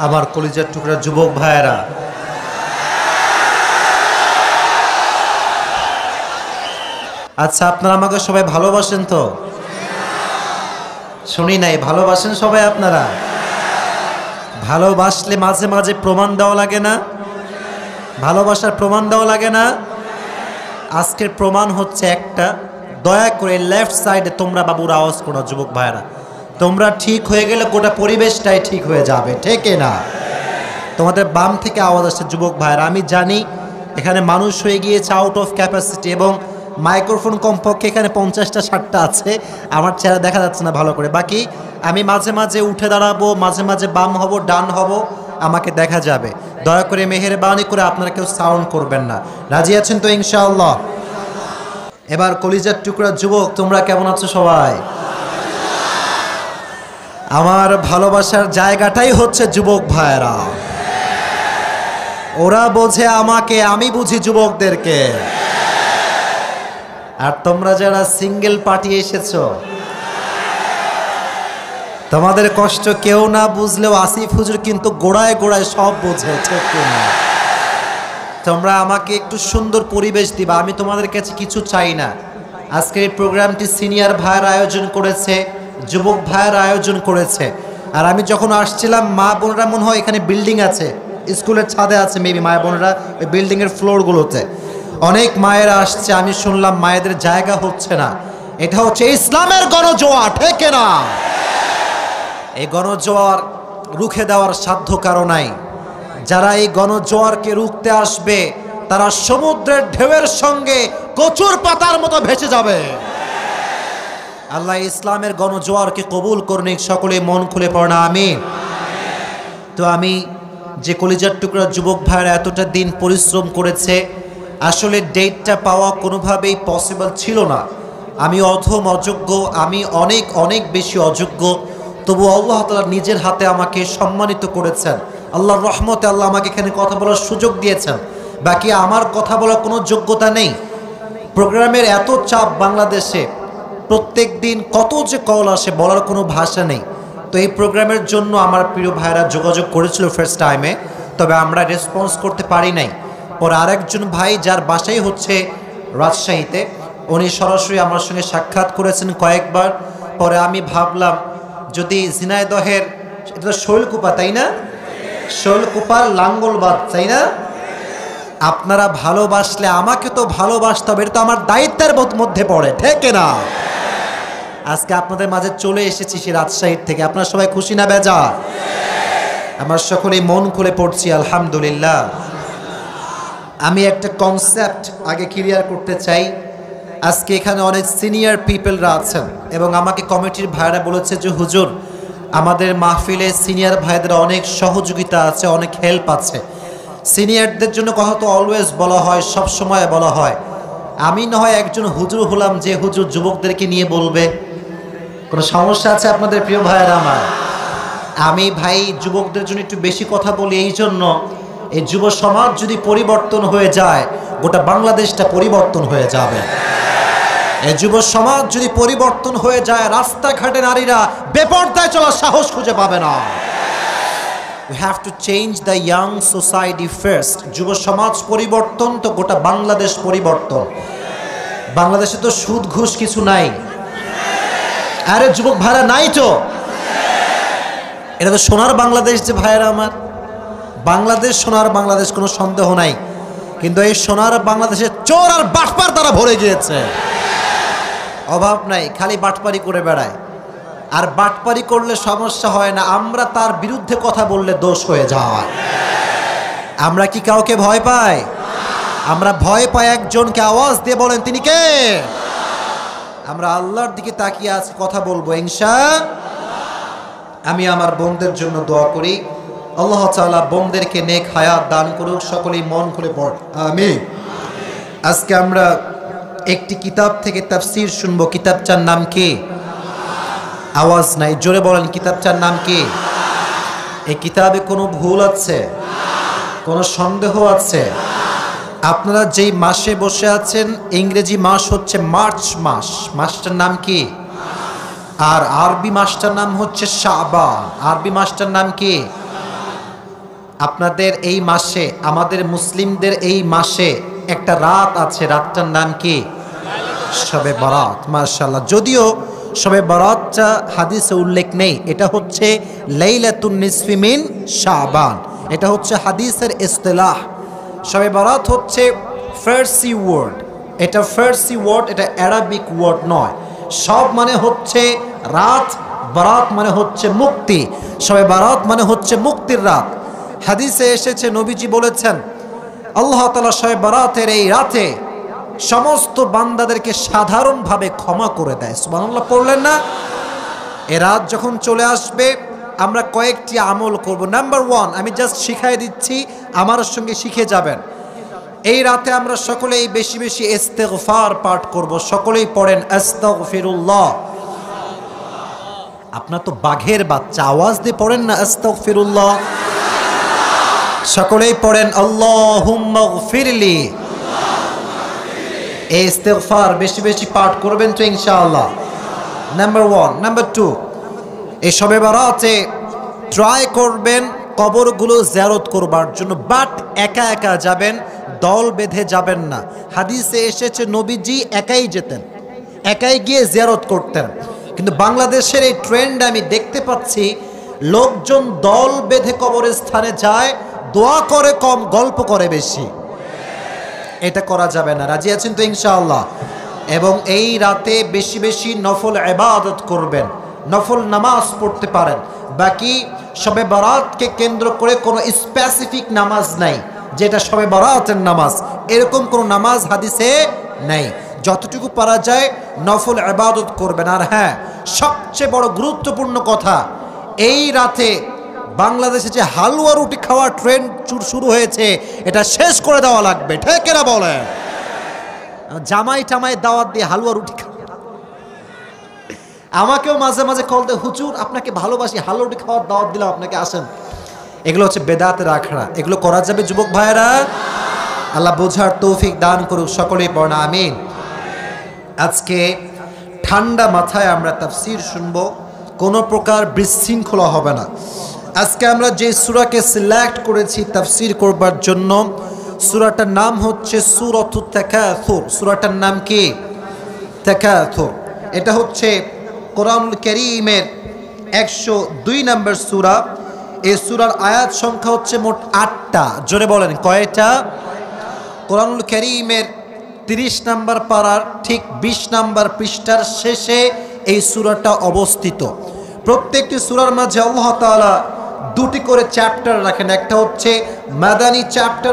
আমার কলিজার টুকরা যুবক ভাইয়েরা, আচ্ছা আপনারা আমাকে সবাই ভালোবাসেন তো? শুনি নাই, ভালোবাসেন সবাই আপনারা? ভালোবাসলে মাঝে মাঝে প্রমাণ দেওয়া লাগে না? ভালোবাসার প্রমাণ দেওয়া লাগে না? আজকের প্রমাণ হচ্ছে একটা, দয়া করে লেফট সাইডে তোমরা বাবুর আওয়াজ করো যুবক ভাইয়েরা। তোমরা ঠিক হয়ে গেলে গোটা পরিবেশটাই ঠিক হয়ে যাবে, ঠিক না? তোমাদের বাম থেকে আওয়াজ আসছে যুবক ভাইয়েরা। আমি জানি এখানে মানুষ হয়ে গিয়েছে আউট অফ ক্যাপাসিটি, এবং মাইক্রোফোন কমপক্ষে এখানে 50টা 60টা আছে, আমার চেহারা দেখা যাচ্ছে না ভালো করে। বাকি আমি মাঝে মাঝে উঠে দাঁড়াবো, মাঝে মাঝে বাম হব, ডান হব, আমাকে দেখা যাবে। দয়া করে মেহেরবানি করে আপনারা কেউ সাউন্ড করবেন না। রাজি আছেন তো ইনশাআল্লাহ? এবার কলিজার টুকরা যুবক, তোমরা কেমন আছো সবাই? আমার ভালোবাসার জায়গাটাই হচ্ছে যুবক ভাইয়েরা। ওরা বোঝে আমাকে, আমি বুঝি যুবকদেরকে। আর তোমরা যারা সিঙ্গেল পার্টি এসেছো, তোমাদের কষ্ট কেউ না বুঝলেও আসিফ হুজুর কিন্তু গোড়ায় গোড়ায় সব বোঝে, ঠিক না? তোমরা আমাকে একটু সুন্দর পরিবেশ দিবা, আমি তোমাদের কাছে কিছু চাই না। আজকের এই প্রোগ্রামটি সিনিয়র ভাইয়ের আয়োজন করেছে, যুবক ভাইয়ের আয়োজন করেছে। আর আমি যখন আসছিলাম, মা বোনরা মনে হয় এখানে বিল্ডিং আছে, স্কুলের ছাদে আছে মেবি মা বোনরা, ওই বিল্ডিংয়ের ফ্লোরগুলোতে অনেক মায়েরা আসছে। আমি শুনলাম মায়েদের জায়গা হচ্ছে না। এটা হচ্ছে ইসলামের গণজোয়ার, ঠিক না? এই গণজোয়ার রুখে দেওয়ার সাধ্য কারো নাই। যারা এই গণজোয়ারকে রুখতে আসবে তারা সমুদ্রের ঢেউয়ের সঙ্গে কচুর পাতার মতো ভেসে যাবে। আল্লাহ ইসলামের গণজোয়ারকে কবুল করুন, সকলে মন খুলে পড়ে না আমিন। তো আমি যে কলিজার টুকরা যুবক ভাইয়েরা এতটা দিন পরিশ্রম করেছে, আসলে ডেটটা পাওয়া কোনোভাবেই পসিবল ছিল না। আমি অধম, অযোগ্য, আমি অনেক অনেক বেশি অযোগ্য, তবু আল্লাহ তাআলা নিজের হাতে আমাকে সম্মানিত করেছেন। আল্লাহর রহমতে আল্লাহ আমাকে এখানে কথা বলার সুযোগ দিয়েছেন। বাকি আমার কথা বলার কোনো যোগ্যতা নেই। প্রোগ্রামের এত চাপ বাংলাদেশে, প্রত্যেক দিন কত যে কল আসে, বলার কোনো ভাষা নেই। তো এই প্রোগ্রামের জন্য আমার প্রিয় ভাইরা যোগাযোগ করেছিল ফার্স্ট টাইমে, তবে আমরা রেসপন্স করতে পারি নাই। পরে আরেকজন ভাই যার বাসাই হচ্ছে রাজশাহীতে, উনি সরাসরি আমার সঙ্গে সাক্ষাৎ করেছেন কয়েকবার। পরে আমি ভাবলাম যদি ঝিনাইদহের, এটা শৈলকুপা তাই না? শৈলকুপার লাঙ্গলবাদ তাই না? আপনারা ভালোবাসলে আমাকে তো ভালোবাসতে হবে, এটা তো আমার দায়িত্বের মধ্যে পড়ে, ঠিক না? আজকে আপনাদের মাঝে চলে এসেছি সে রাজশাহীর থেকে। আপনারা সবাই খুশি না বেজা? আমার সকলেই মন খুলে পড়ছি আলহামদুলিল্লাহ। আমি একটা কনসেপ্ট আগে ক্লিয়ার করতে চাই। আজকে এখানে অনেক সিনিয়র পিপলরা আছেন এবং আমাকে কমিটির ভাইরা বলেছে যে হুজুর, আমাদের মাহফিলে সিনিয়র ভাইদের অনেক সহযোগিতা আছে, অনেক হেল্প আছে। সিনিয়রদের জন্য কথা তো অলওয়েজ বলা হয়, সব সময় বলা হয়। আমি না হয় একজন হুজুর হলাম যে হুজুর যুবকদেরকে নিয়ে বলবে? কোনো সমস্যা আছে আপনাদের প্রিয় ভাইয়েরা আমার? আমি ভাই যুবকদের জন্য একটু বেশি কথা বলি, এই জন্য এই যুব সমাজ যদি পরিবর্তন হয়ে যায়, গোটা বাংলাদেশটা পরিবর্তন হয়ে যাবে। এই যুব সমাজ যদি পরিবর্তন হয়ে যায়, রাস্তাঘাটে নারীরা বেপরদায় চলার সাহস খুঁজে পাবে না। We have to change the young society first. যুব সমাজ পরিবর্তন তো গোটা বাংলাদেশ পরিবর্তন। বাংলাদেশে তো সুদ ঘুষ কিছু নাই। আরে যুবক ভাইরা নাই তো? এটা তো সোনার বাংলাদেশ যে ভাইরা আমার। বাংলাদেশ সোনার বাংলাদেশ, কোনো সন্দেহ নাই। কিন্তু এই সোনার বাংলাদেশে চোর আর বাটপার দ্বারা ভরে গিয়েছে। অভাব নাই, খালি বাটপারি করে বেড়ায়। আর বাটপারি করলে সমস্যা হয় না, আমরা তার বিরুদ্ধে কথা বললে দোষ হয়ে যায়। আমরা কি কাউকে ভয় পাই? আমরা ভয় পাই একজনকে। আওয়াজ দিয়ে বলেন তিনি কে? আমরা আল্লাহর দিকে তাকিয়ে আজ কথা বলবো ইনশাআল্লাহ। আমি আমার বোনদের জন্য দোয়া করি, আল্লাহ তাআলা বোনদেরকে নেক হায়াত দান করুক। সকলেই মন খুলে পড় আমিন। আজকে আমরা একটি কিতাব থেকে তাফসীর শুনবো। কিতাবটার নাম কি? আওয়াজ নাই, জোরে বলেন কিতাবটার নাম কি? এই কিতাবে কোনো ভুল আছে? কোনো সন্দেহ আছে? আপনারা যেই মাসে বসে আছেন, ইংরেজি মাস হচ্ছে মার্চ মাস। মাসটার নাম কি? আর আরবি মাসটার নাম হচ্ছে শাবান। আরবি মাসটার নাম কি? আপনাদের এই মাসে, আমাদের মুসলিমদের এই মাসে একটা রাত আছে, রাতটার নাম কি? শবে বরাত। মাশাআল্লাহ। যদিও শবে বরাতটা হাদিসে উল্লেখ নেই, এটা হচ্ছে লাইলাতুন নিসফি মিন শাবান, এটা হচ্ছে হাদিসের ইসতিলাহ। শবে বরাত হচ্ছে ফার্সি ওয়ার্ড, এটা ফার্সি ওয়ার্ড, এটা অ্যারাবিক ওয়ার্ড নয়। সব মানে হচ্ছে রাত, বরাত মানে হচ্ছে মুক্তি। শবে বরাত মানে হচ্ছে মুক্তির রাত। হাদিসে এসেছে, নবীজি বলেছেন আল্লাহ তাআলা শবে বরাতের এই রাতে সমস্ত বান্দাদেরকে সাধারণভাবে ক্ষমা করে দেয়। সুবহানাল্লাহ পড়লেন না? এ রাত যখন চলে আসবে আমরা কয়েকটি আমল করব। নাম্বার 1, আমি জাস্ট শিখাই দিচ্ছি, আমার সঙ্গে শিখে যাবেন। এই রাতে আমরা সকলেই বেশি বেশি ইস্তিগফার পাঠ করব। সকলেই পড়েন আস্তাগফিরুল্লাহ। আপনার তো বাঘের বাচ্চা, আওয়াজ দিয়ে পড়েন না আস্তাগফিরুল্লাহ। সকলেই পড়েন আল্লাহুম্মা গফিরলি। এই ইস্তিগফার বেশি বেশি পাঠ করবেন তো ইনশাআল্লাহ। নাম্বার 1। নাম্বার 2, এই শবে বরাতে ট্রাই করবেন কবরগুলো জিয়ারত করবার জন্য, বাট একা একা যাবেন, দল বেঁধে যাবেন না। হাদিসে এসেছে নবীজি একাই যেতেন, একাই গিয়ে জিয়ারত করতেন। কিন্তু বাংলাদেশের এই ট্রেন্ড আমি দেখতে পাচ্ছি, লোকজন দল বেঁধে কবরের স্থানে যায়, দোয়া করে কম, গল্প করে বেশি। এটা করা যাবে না। রাজি আছেন তো ইনশাআল্লাহ? এবং এই রাতে বেশি বেশি নফল ইবাদত করবেন, নফল নামাজ পড়তে পারেন। বাকি শবে বরাতকে কেন্দ্র করে কোনো স্পেসিফিক নামাজ নাই যেটা শবে বরাতের নামাজ, এরকম কোনো নামাজ হাদিসে নেই। যতটুকু পারা যায় নফল ইবাদত করবেন। আর হ্যাঁ, সবচেয়ে বড় গুরুত্বপূর্ণ কথা, এই রাতে বাংলাদেশে যে হালুয়া রুটি খাওয়ার ট্রেন্ড শুরু হয়েছে, এটা শেষ করে দেওয়া লাগবে। ঠিক না বলেন? জামাই টামাই দাওয়াত দিয়ে হালুয়া রুটি খাওয়া। আমাকেও মাঝে মাঝে কল দেয়, হুজুর আপনাকে ভালোবাসি, হালুয়া রুটি খাওয়ার দাওয়াত দিলাম, আপনাকে আসেন। এগুলো হচ্ছে বেদাতের আখড়া, এগুলো করা যাবে যুবক ভাইয়েরা? আল্লাহ বোঝার তৌফিক দান করুক, সকলেই পড়েন আমিন। আজকে ঠান্ডা মাথায় আমরা তাফসীর শুনবো, কোনো প্রকার বিশৃঙ্খলা হবে না। আজকে আমরা যে সূরাকে সিলেক্ট করেছি তাফসীর করবার জন্য, সূরাটার নাম হচ্ছে সূরাতুত তাকাসুর। সূরাটার নাম কি? তাকাসুর। এটা হচ্ছে কোরআনুল কারীমের 102 নম্বর সূরা। এই সূরার আয়াত সংখ্যা হচ্ছে মোট 8টা। জোরে বলেন কয়টা? কোরআনুল কারীমের 30 নম্বর পারার ঠিক 20 নম্বর পৃষ্ঠার শেষে এই সূরাটা অবস্থিত। প্রত্যেকটি সূরার মাঝে আল্লাহ তাআলা দুটি করে চ্যাপ্টার রাখেন, একটা হচ্ছে মাদানী চ্যাপ্টার,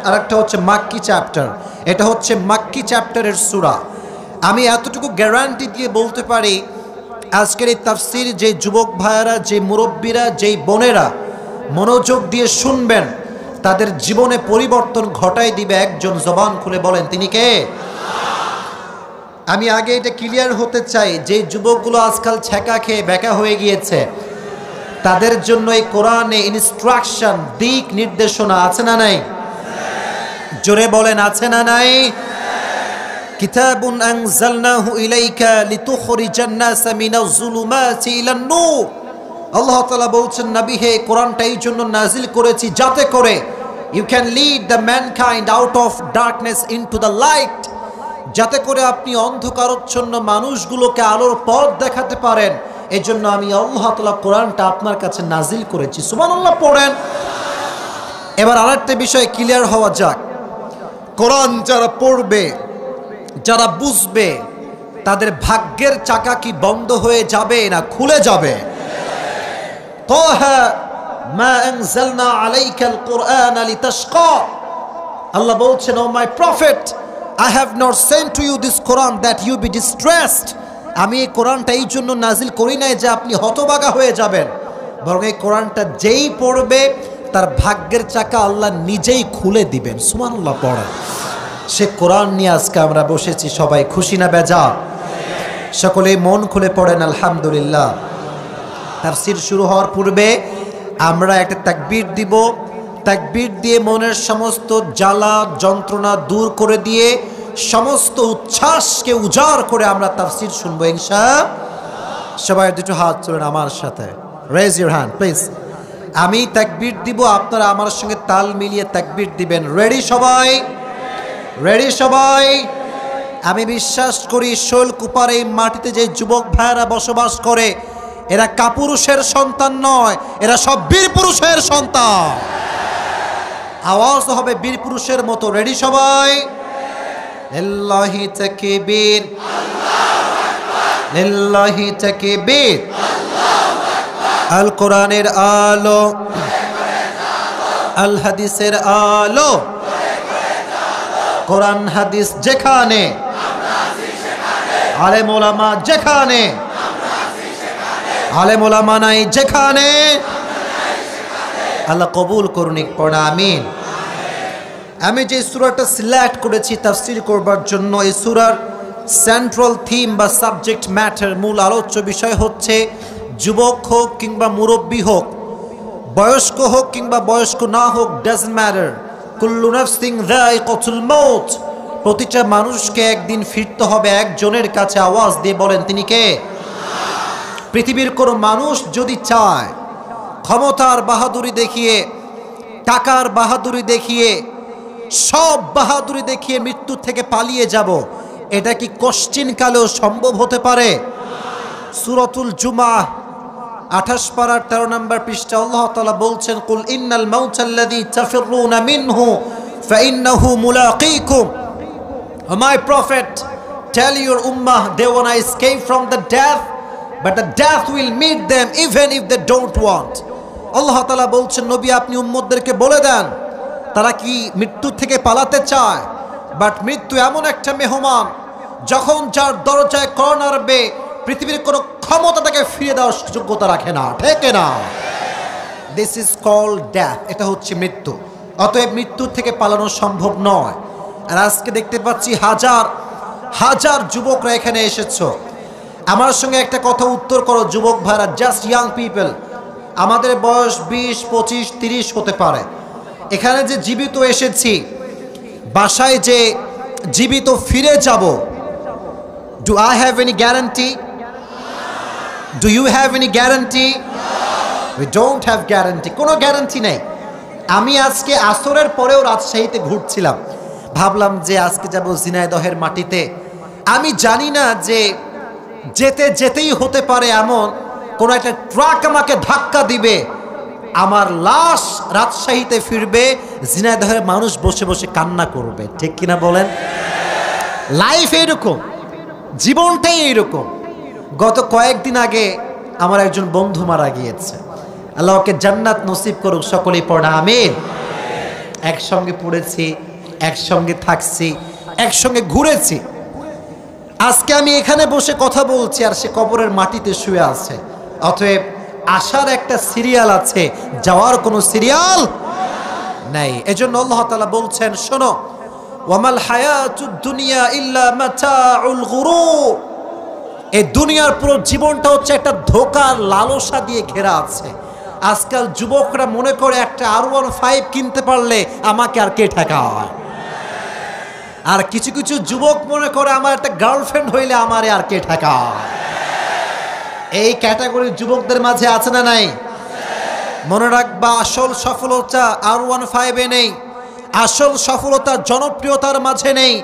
আর একটা হচ্ছে মাক্কি চ্যাপ্টার। এটা হচ্ছে মাক্কি চ্যাপ্টারের সূরা। আমি এতটুকু গ্যারান্টি দিয়ে বলতে পারি, আজকের এই তাফসীর যে যুবক ভাইয়েরা, যে মুরব্বীরা, যেই বোনেরা মনোযোগ দিয়ে শুনবেন, তাদের জীবনে পরিবর্তন ঘটাই দিবে একজন। জবান খুলে বলেন তিনি কে? আমি আগে এটা ক্লিয়ার হতে চাই, যে যুবকগুলো আজকাল ছ্যাঁকা খেয়ে বেকা হয়ে গিয়েছে, তাদের জন্য এই কোরআনে ইনস্ট্রাকশন, দিক নির্দেশনা আছে না নাই? জোরে বলেন আছে না নাই? কিতাবুন আনজালনাহু ইলাইকা লিতুখরিজান নাসা মিনাজ যুলুমাতি ইলান নূর। আল্লাহ তাআলা বলছেন, নবী হে, কোরআনটা এই জন্য নাজিল করেছি যাতে করে you can lead the mankind out of darkness into the light, যাতে করে আপনি অন্ধকারাচ্ছন্ন মানুষগুলোকে আলোর পথ দেখাতে পারেন। এই জন্য আমি আল্লাহ তাআলা কোরআনটা আপনার কাছে নাজিল করেছি। সুবহানাল্লাহ পড়েন। এবার আরেকটা বিষয় ক্লিয়ার হওয়া যাক, কোরআন যারা পড়বে, যারা বুঝবে, তাদের ভাগ্যের চাকা কি বন্ধ হয়ে যাবে না খুলে যাবে? তাহা মা আনজালনা আলাইকাল কুরআনা লিতাশকা। আল্লাহ বলছেন, O my prophet, I have not sent to you this Quran that you be distressed. আমি এই কোরআনটা এই জন্য নাজিল করি নাই যে আপনি হতবাগা হয়ে যাবেন, বরং এই কোরআনটা যেই পড়বে তার ভাগ্যের চাকা আল্লাহ নিজেই খুলে দিবেন। সুবহানাল্লাহ পড়েন। সে কোরআন নিয়ে আজকে আমরা বসেছি, সবাই খুশি না বেজার? সকলেই মন খুলে পড়েন আলহামদুলিল্লাহ। তাফসীর শুরু হওয়ার পূর্বে আমরা একটা তাকবীর দিব। তাকবীর দিয়ে মনের সমস্ত জ্বালা যন্ত্রণা দূর করে দিয়ে সমস্ত উচ্ছ্বাসকে উজাড় করে আমরা তাফসীর শুনবো ইনশাআল্লাহ। সবাই দুটো হাত তুলেন আমার সাথে, রেজ ইউর হ্যান্ড প্লিজ। আমি তাকবীর দিব, আপনারা আমার সঙ্গে তাল মিলিয়ে তাকবীর দিবেন। রেডি সবাই? রেডি সবাই? আমি বিশ্বাস করি শৈলকুপার এই মাটিতে যে যুবক ভাইয়েরা বসবাস করে এরা কাপুরুষের সন্তান নয়, এরা সব বীর পুরুষের সন্তান। আওয়াজ হবে বীর পুরুষের মতো। রেডি সবাই? লিল্লাহি তাকবীর, লিল্লাহি তাকবীর। আল কোরআনের আলো, আল হাদিসের আলো, কোরআন হাদিস যেখানে, আলেম ওলামা যেখানে, আলেম ওলামা নাই যেখানে, আল্লাহ কবুল করুন। পড়া আমিন। আমি যে সূরাটা সিলেক্ট করেছি তাফসীর করবার জন্য, এই সূরার সেন্ট্রাল থিম বা সাবজেক্ট ম্যাটার, মূল আলোচ্য বিষয় হচ্ছে যুবক হোক কিংবা মুরব্বী হোক, বয়স্ক হোক কিংবা বয়স্ক না হোক, ডাজন্ট ম্যাটার, কুল্লু নাফসিন যায়িকাতুল মাউত। প্রতিটা মানুষকে একদিন ফিরতে হবে একজনের কাছে। আওয়াজ দিয়ে বলেন তিনি কে? পৃথিবীর কোনো মানুষ যদি চায় ক্ষমতার বাহাদুরি দেখিয়ে, টাকার বাহাদুরি দেখিয়ে, সব বাহাদুরি দেখিয়ে মৃত্যু থেকে পালিয়ে যাব, এটা কি কোশ্চিনকালেও সম্ভব হতে পারে? সূরাতুল জুমাহ 28 পারার 13 নম্বর পৃষ্ঠা আল্লাহ তাআলা বলছেন, কুল ইন্নাল মাউতাল্লাযী তাফিরুনা মিনহু ফাইন্নাহু মুলাকীকুম। O my prophet, tell your ummah they wanna escape from the death, but the death will meet them even if they don't want. আল্লাহ তাআলা বলছেন, নবী আপনি উম্মতদেরকে বলে দেন তারা কি মৃত্যু থেকে পালাতে চায়, বাট মৃত্যু এমন একটা মেহমান যখন যার দরজায় কড়া নাড়বে পৃথিবীর কোনো ক্ষমতা তাকে ফিরে দেওয়ার যোগ্যতা রাখে না, ঠিক না? This is called death. এটা হচ্ছে মৃত্যু। অতএব মৃত্যু থেকে পালানো সম্ভব নয়। আর আজকে দেখতে পাচ্ছি হাজার হাজার যুবকরা এখানে এসেছো। আমার সঙ্গে একটা কথা উত্তর করো যুবক ভাইরা, জাস্ট ইয়াং পিপল, আমাদের বয়স 20, 25, 30 হতে পারে। এখানে যে জীবিত এসেছি, বাসায় যে জীবিত ফিরে যাব, do I have any guarantee? Do you have any guarantee? We don't have guarantee. কোনো গ্যারান্টি নেই। আমি আজকে আসরের পরেও রাজশাহীতে ঘুরছিলাম, ভাবলাম যে আজকে যাব ঝিনাইদহের মাটিতে। আমি জানি না যে যেতে যেতেই হতে পারে এমন কোনো একটা ট্রাক আমাকে ধাক্কা দিবে, আমার লাশ রাজশাহীতে ফিরবে, ঝিনাইদহের মানুষ বসে বসে কান্না করবে, ঠিক কিনা বলেন? লাইফ এইরকম, জীবনটাই এইরকম। গত কয়েকদিন আগে আমার একজন বন্ধু মারা গিয়েছে, আল্লাহকে জান্নাত নসিব করুক, সকলেই পড়া আমিন। একসঙ্গে পড়েছি, একসঙ্গে থাকছি, একসঙ্গে ঘুরেছি। আজকে আমি এখানে বসে কথা বলছি আর সে কবরের মাটিতে শুয়ে আছে। অতএব আসার একটা সিরিয়াল আছে, যাওয়ার কোনো সিরিয়াল নাই। এজন্য আল্লাহ তাআলা বলছেন, শোনো, ওয়ামাল হায়াতুদ দুনিয়া ইল্লা মাতাউল গুরুর। এই দুনিয়ার পুরো জীবনটা হচ্ছে একটা ধোকার লালসা দিয়ে ঘেরা আছে। আজকাল যুবকরা মনে করে একটা R15 কিনতে পারলে আমাকে আর কে ঠেকায়, আর কিছু কিছু যুবক মনে করে আমার একটা গার্লফ্রেন্ড হইলে আমারে আর কে ঠেকায়। এই ক্যাটাগরির যুবকদের মাঝে আছে না নাই? মনে রাখবা, আসল সফলতা R15 নেই, আসল সফলতা জনপ্রিয়তার মাঝে নেই।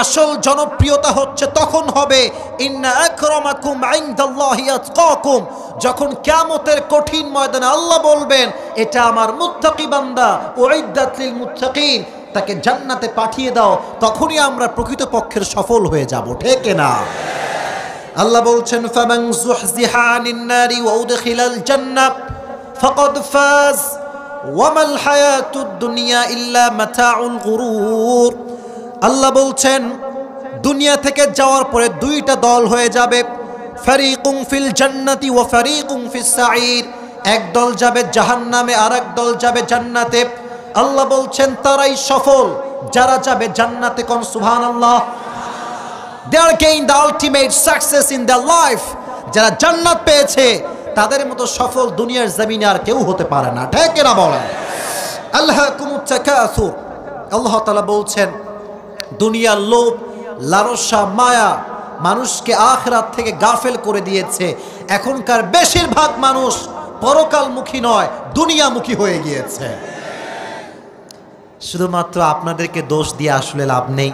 আসল জনপ্রিয়তা হচ্ছে তখন হবে ইন্না আকরামাকুম ইনদাল্লাহি আতকাকুম, যখন কিয়ামতের কঠিন ময়দানে আল্লাহ বলবেন এটা আমার মুত্তাকি বান্দা, উইদ্দাত লিল মুত্তাকিন, তাকে জান্নাতে পাঠিয়ে দাও, তখনই আমরা প্রকৃতপক্ষের সফল হয়ে যাব, ঠিক না? আল্লাহ বলছেন, ফামান যুহজিহা আনিন নারি ওয়া উদখিলাল জান্নাহ ফাকাদ ফাজ ওয়ামাল হায়াতুদ দুনিয়া ইল্লা মাতাউল গুরুর। আল্লাহ বলছেন, দুনিয়া থেকে যাওয়ার পরে দুইটা দল হয়ে যাবে, ফারিকুম ফিল জান্নাতি ওয়া ফারিকুম ফিস সাঈর। এক দল যাবে জাহান্নামে, আর এক দল যাবে জান্নাতে। আল্লাহ বলছেন তারাই সফল যারা যাবে জান্নাতে। কোন সুবহানাল্লাহ। They are gain the ultimate success in their life. যারা জান্নাত পেয়েছে তাদের মতো সফল দুনিয়ার জমিনে আর কেউ হতে পারে না, ঠিক না বলেন? আল্লাহকুমুত তাকাসুর। আল্লাহ তাআলা বলছেন দুনিয়ার লোভ, লালসা, মায়া মানুষকে আখিরাত থেকে গাফেল করে দিয়েছে। এখনকার বেশিরভাগ মানুষ পরকালমুখী নয়, দুনিয়ামুখী হয়ে গিয়েছে। শুধুমাত্র আপনাদেরকে দোষ দিয়ে আসলে লাভ নেই।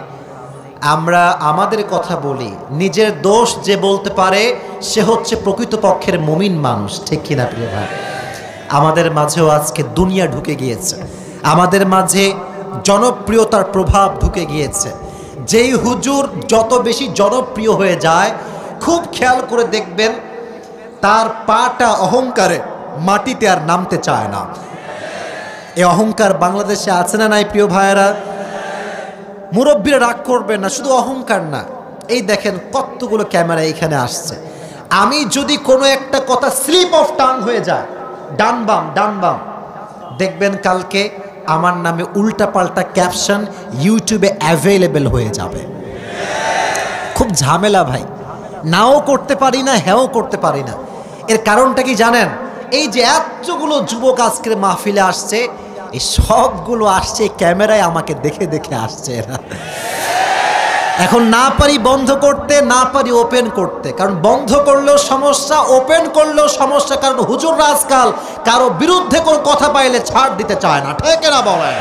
আমরা আমাদের কথা বলি, নিজের দোষ যে বলতে পারে সে হচ্ছে প্রকৃতপক্ষের মুমিন মানুষ, ঠিক কিনা প্রিয় ভাই? আমাদের মাঝেও আজকে দুনিয়া ঢুকে গিয়েছে, আমাদের মাঝে জনপ্রিয়তার প্রভাব ঢুকে গিয়েছে। যেই হুজুর যত বেশি জনপ্রিয় হয়ে যায়, খুব খেয়াল করে দেখবেন তার পাটা অহংকারে মাটিতে আর নামতে চায় না। এই অহংকার বাংলাদেশে আছে না নাই প্রিয় ভাইয়েরা? মুরব্বীরা রাগ করবেন না, শুধু অহংকার না, এই দেখেন কতগুলো ক্যামেরা এখানে আসছে। আমি যদি কোনো একটা কথা স্লিপ অফ টাং হয়ে যায়, ডান বাম, দেখবেন কালকে আমার নামে উল্টাপাল্টা ক্যাপশন ইউটিউবে অ্যাভেলেবেল হয়ে যাবে। খুব ঝামেলা ভাই, নাও করতে পারি না, হ্যাঁও করতে পারি না। এর কারণটা কি জানেন? এই যে এতগুলো যুবক আজকের মাহফিলে আসছে, এই সবগুলো আসছে ক্যামেরায় আমাকে দেখে দেখে আসছে এরা। এখন না পারি বন্ধ করতে, না পারি ওপেন করতে, কারণ বন্ধ করলেও সমস্যা, ওপেন করলেও সমস্যা, কারণ হুজুররা আজকাল কারো বিরুদ্ধে কোনো কথা পাইলে ছাড় দিতে চায় না, ঠিক না বলেন?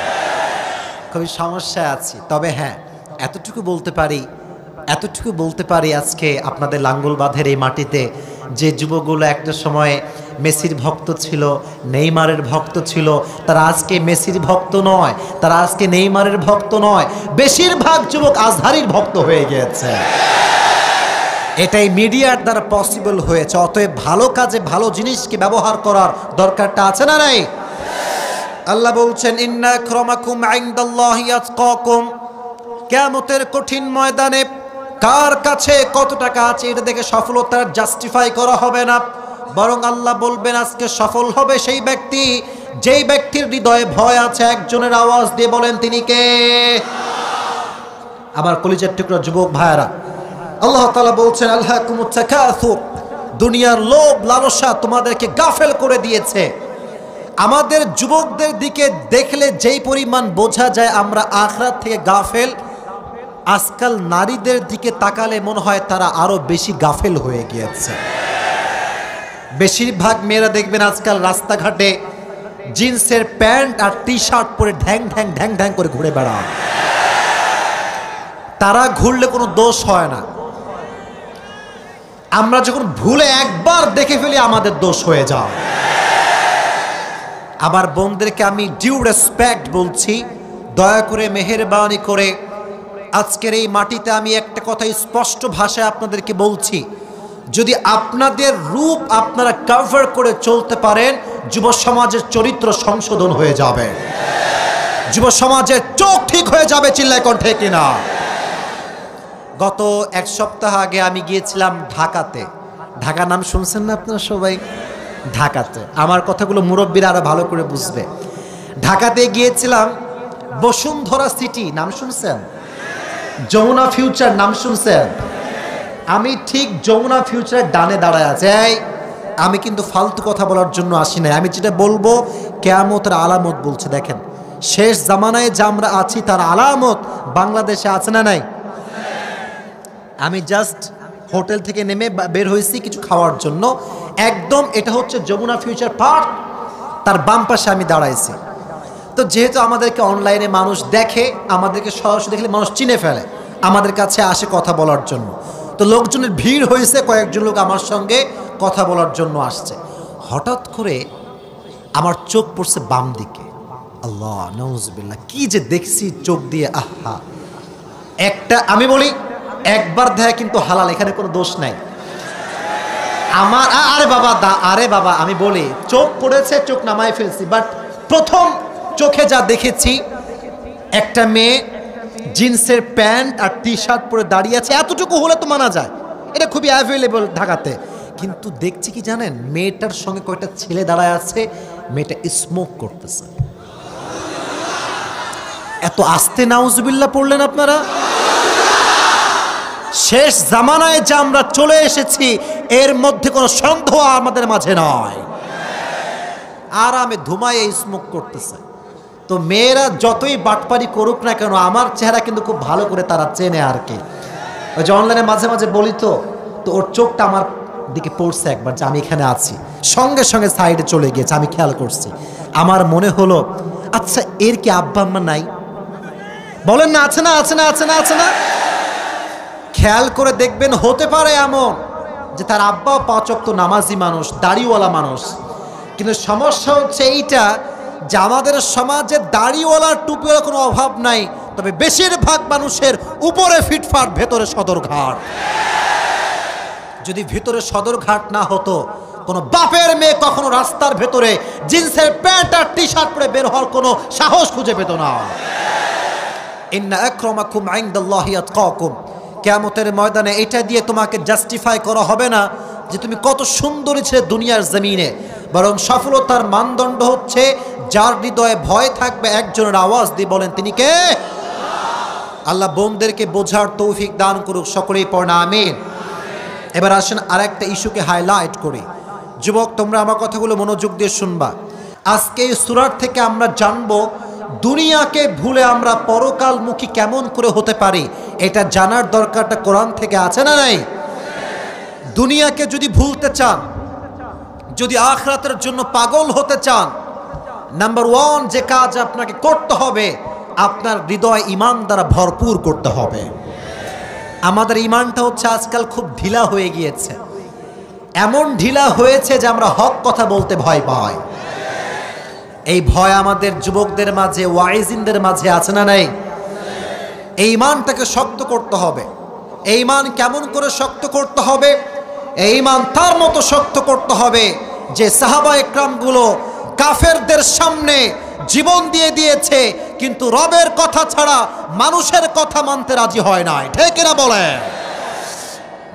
খুবই সমস্যায় আছি। তবে হ্যাঁ, এতটুকু বলতে পারি আজকে আপনাদের লাঙ্গলবাঁধের এই মাটিতে যে যুবকগুলো একটা সময় মেসির ভক্ত ছিল, নেইমারের ভক্ত ছিল, তারা আজকে মেসির ভক্ত নয়, তারা আজকে নেইমারের ভক্ত নয়, বেশিরভাগ যুবক আজহারির ভক্ত হয়ে গিয়েছে। এটাই মিডিয়ার দ্বারা পসিবল হয়েছে। অতএব ভালো কাজে ভালো জিনিসকে ব্যবহার করার দরকারটা আছে না নাই? আল্লাহ বলছেন, ইন্না আক্রামাকুম ইনদাল্লাহি আতকাকুম। কিয়ামতের কঠিন ময়দানে কার কাছে কত টাকা আছে এটা দেখে সফলতার জাস্টিফাই করা হবে না, বরং আল্লাহ বলবেন আজকে সফল হবে সেই ব্যক্তি যেই ব্যক্তির হৃদয়ে ভয় আছে। একজনের আওয়াজ দিয়ে বলেন তিনি কে? আবার কলিজার টুকরা যুবক ভাইরা, আল্লাহ তাআলা বলছেন, আলহাকুমুত তাকাসুর, দুনিয়ার লোভ লালসা তোমাদেরকে গাফেল করে দিয়েছে। আমাদের যুবকদের দিকে দেখলে যেই পরিমাণ বোঝা যায় আমরা আখিরাত থেকে গাফেল, আজকাল নারীদের দিকে তাকালে মনে হয় তারা আরো বেশি গাফেল হয়ে গিয়েছে। বেশিরভাগ মেয়েরা দেখবেন আজকাল রাস্তাঘাটে জিন্সের প্যান্ট আর টি শার্ট পরে ঢ্যাং ঢ্যাং করে ঘুরে বেড়ায়। তারা ঘুরলে কোনো দোষ হয় না, আমরা যখন ভুলে একবার দেখে ফেলি আমাদের দোষ হয়ে যায়। আবার বোনদেরকে আমি ডিউ রেসপেক্ট বলছি, দয়া করে মেহেরবানি করে আজকের এই মাটিতে আমি একটা কথা স্পষ্ট ভাষায় আপনাদেরকে বলছি, যদি আপনাদের রূপ আপনারা কভার করে চলতে পারেন, যুব সমাজের চরিত্র সংশোধন হয়ে যাবে, যুব সমাজের চোখ ঠিক হয়ে যাবে। চিল্লায় কোন ঠিক কিনা? গত এক সপ্তাহ আগে আমি গিয়েছিলাম ঢাকাতে। ঢাকা নাম শুনছেন না আপনারা সবাই? ঢাকাতে আমার কথাগুলো মুরব্বীরা আরো ভালো করে বুঝবে। ঢাকাতে গিয়েছিলাম, বসুন্ধরা সিটি নাম শুনছেন? যমুনা ফিউচার নাম শুনছেন? আমি ঠিক যমুনা ফিউচারের ডানে দাঁড়ায় আছি। আমি কিন্তু ফালতু কথা বলার জন্য আসি নাই, আমি যেটা বলবো কিয়ামতের আলামত বলছে। দেখেন শেষ জামানায় যে আমরা আছি তার আলামত বাংলাদেশে আছে না নাই? আমি জাস্ট হোটেল থেকে নেমে বের হয়েছি কিছু খাওয়ার জন্য, একদম এটা হচ্ছে যমুনা ফিউচার পার্ক, তার বাম পাশে আমি দাঁড়াইছি। তো যেহেতু আমাদেরকে অনলাইনে মানুষ দেখে, আমাদেরকে সরাসরি দেখলে মানুষ চিনে ফেলে, আমাদের কাছে আসে কথা বলার জন্য। তো লোকজনের ভিড় হয়েছে, কয়েকজন লোক আমার সঙ্গে কথা বলার জন্য আসছে। হঠাৎ করে আমার চোখ পড়ছে বাম দিকে। আল্লাহ নাউজুবিল্লাহ, কি যে দেখছি চোখ দিয়ে, আহা! একটা আমি বলি একবার দেখা কিন্তু হালাল, এখানে কোনো দোষ নাই আমার। আরে বাবা আমি বলি চোখ পড়েছে, চোখ নামাই ফেলছি, বাট প্রথম চোখে যা দেখেছি, একটা মেয়ে জিন্সের প্যান্ট আর টি শার্ট পরে দাঁড়িয়ে আছে। এতটুকু হলে তো মানা যায়, এটা খুবই অ্যাভেলেবল ঢাকাতে। কিন্তু দেখছি কি জানেন, মেয়েটার সঙ্গে কয়েকটা ছেলে দাঁড়ায় আছে, মেয়েটা স্মোক করতেছে। এত আস্তে নাউজুবিল্লাহ পড়লেন আপনারা? শেষ জামানায় যে আমরা চলে এসেছি এর মধ্যে কোনো সন্দেহ আমাদের মাঝে নয়। আর আমি ধুমায় স্মোক করতেছে। তো মেয়েরা যতই বাটপারি করুক না কেন, আমার চেহারা কিন্তু খুব ভালো করে তারা চেনে আর কি। ওই যে অনলাইনে মাঝে মাঝে বলি তো ওর চোখটা আমার দিকে পড়ছে একবার যে আমি এখানে আছি, সঙ্গে সঙ্গে সাইডে চলে গিয়েছে, আমি খেয়াল করছি। আমার মনে হলো আচ্ছা এর কি আব্বা আম্মা নাই? বলেন না আছে না আছে না আছে না আছে না? খেয়াল করে দেখবেন হতে পারে এমন যে তার আব্বা 5 ওয়াক্ত নামাজি মানুষ, দাড়িওয়ালা মানুষ, কিন্তু সমস্যা হচ্ছে এইটা যে আমাদের সমাজে দাড়িওয়ালা টুপিওয়ালা কোনো অভাব নাই, তবে বেশিরভাগ মানুষের উপরে ফিটফাট, ভেতরে সদরঘাট। যদি ভিতরে সদরঘাট না হতো, কোনো বাপের মেয়ে কখনো রাস্তার ভেতরে জিন্সের প্যান্ট আর টি শার্ট পরে বের হওয়ার কোনো সাহস খুঁজে পেত না। ইন্না আকরামাকুম ইনদাল্লাহি আতকাকুম। কিয়ামতের ময়দানে এটা দিয়ে তোমাকে জাস্টিফাই করা হবে না যে তুমি কত সুন্দরী ছিলে দুনিয়ার জমিনে, বরং সফলতার মানদণ্ড হচ্ছে যার হৃদয়ে ভয় থাকবে, একজনের আওয়াজ দিয়ে বলেন তিনি কে? আল্লাহ বোনদেরকে বোঝার তৌফিক দান করুক, সকলেই পড়না আমিন। এবার আসেন আরেকটা ইস্যুকে হাইলাইট করি। যুবক, তোমরা আমার কথাগুলো মনোযোগ দিয়ে শুনবা। আজকে এই সূরার থেকে আমরা জানবো দুনিয়াকে ভুলে আমরা পরকালমুখী কেমন করে হতে পারি। এটা জানার দরকারটা কোরআন থেকে আছে না নাই? দুনিয়াকে যদি ভুলতে চান, যদি আখিরাতের জন্য পাগল হতে চান, নাম্বার 1 যে কাজ আপনাকে করতে হবে, আপনার হৃদয় ঈমান দ্বারা ভরপুর করতে হবে। আমাদের ঈমানটা হচ্ছে আজকাল খুব ঢিলা হয়ে গিয়েছে। এমন ঢিলা হয়েছে যে আমরা হক কথা বলতে ভয় পাই। এই ভয় আমাদের যুবকদের মাঝে, ওয়াইজিনদের মাঝে আছে না নাই? এই ঈমানটাকে শক্ত করতে হবে। এই ঈমান কেমন করে শক্ত করতে হবে? এই ঈমান তার মতো শক্ত করতে হবে যে সাহাবা একরামগুলো কাফেরদের সামনে জীবন দিয়ে দিয়েছে, কিন্তু রবের কথা ছাড়া মানুষের কথা মানতে রাজি হয় নাই। ঠিক কিনা বলেন?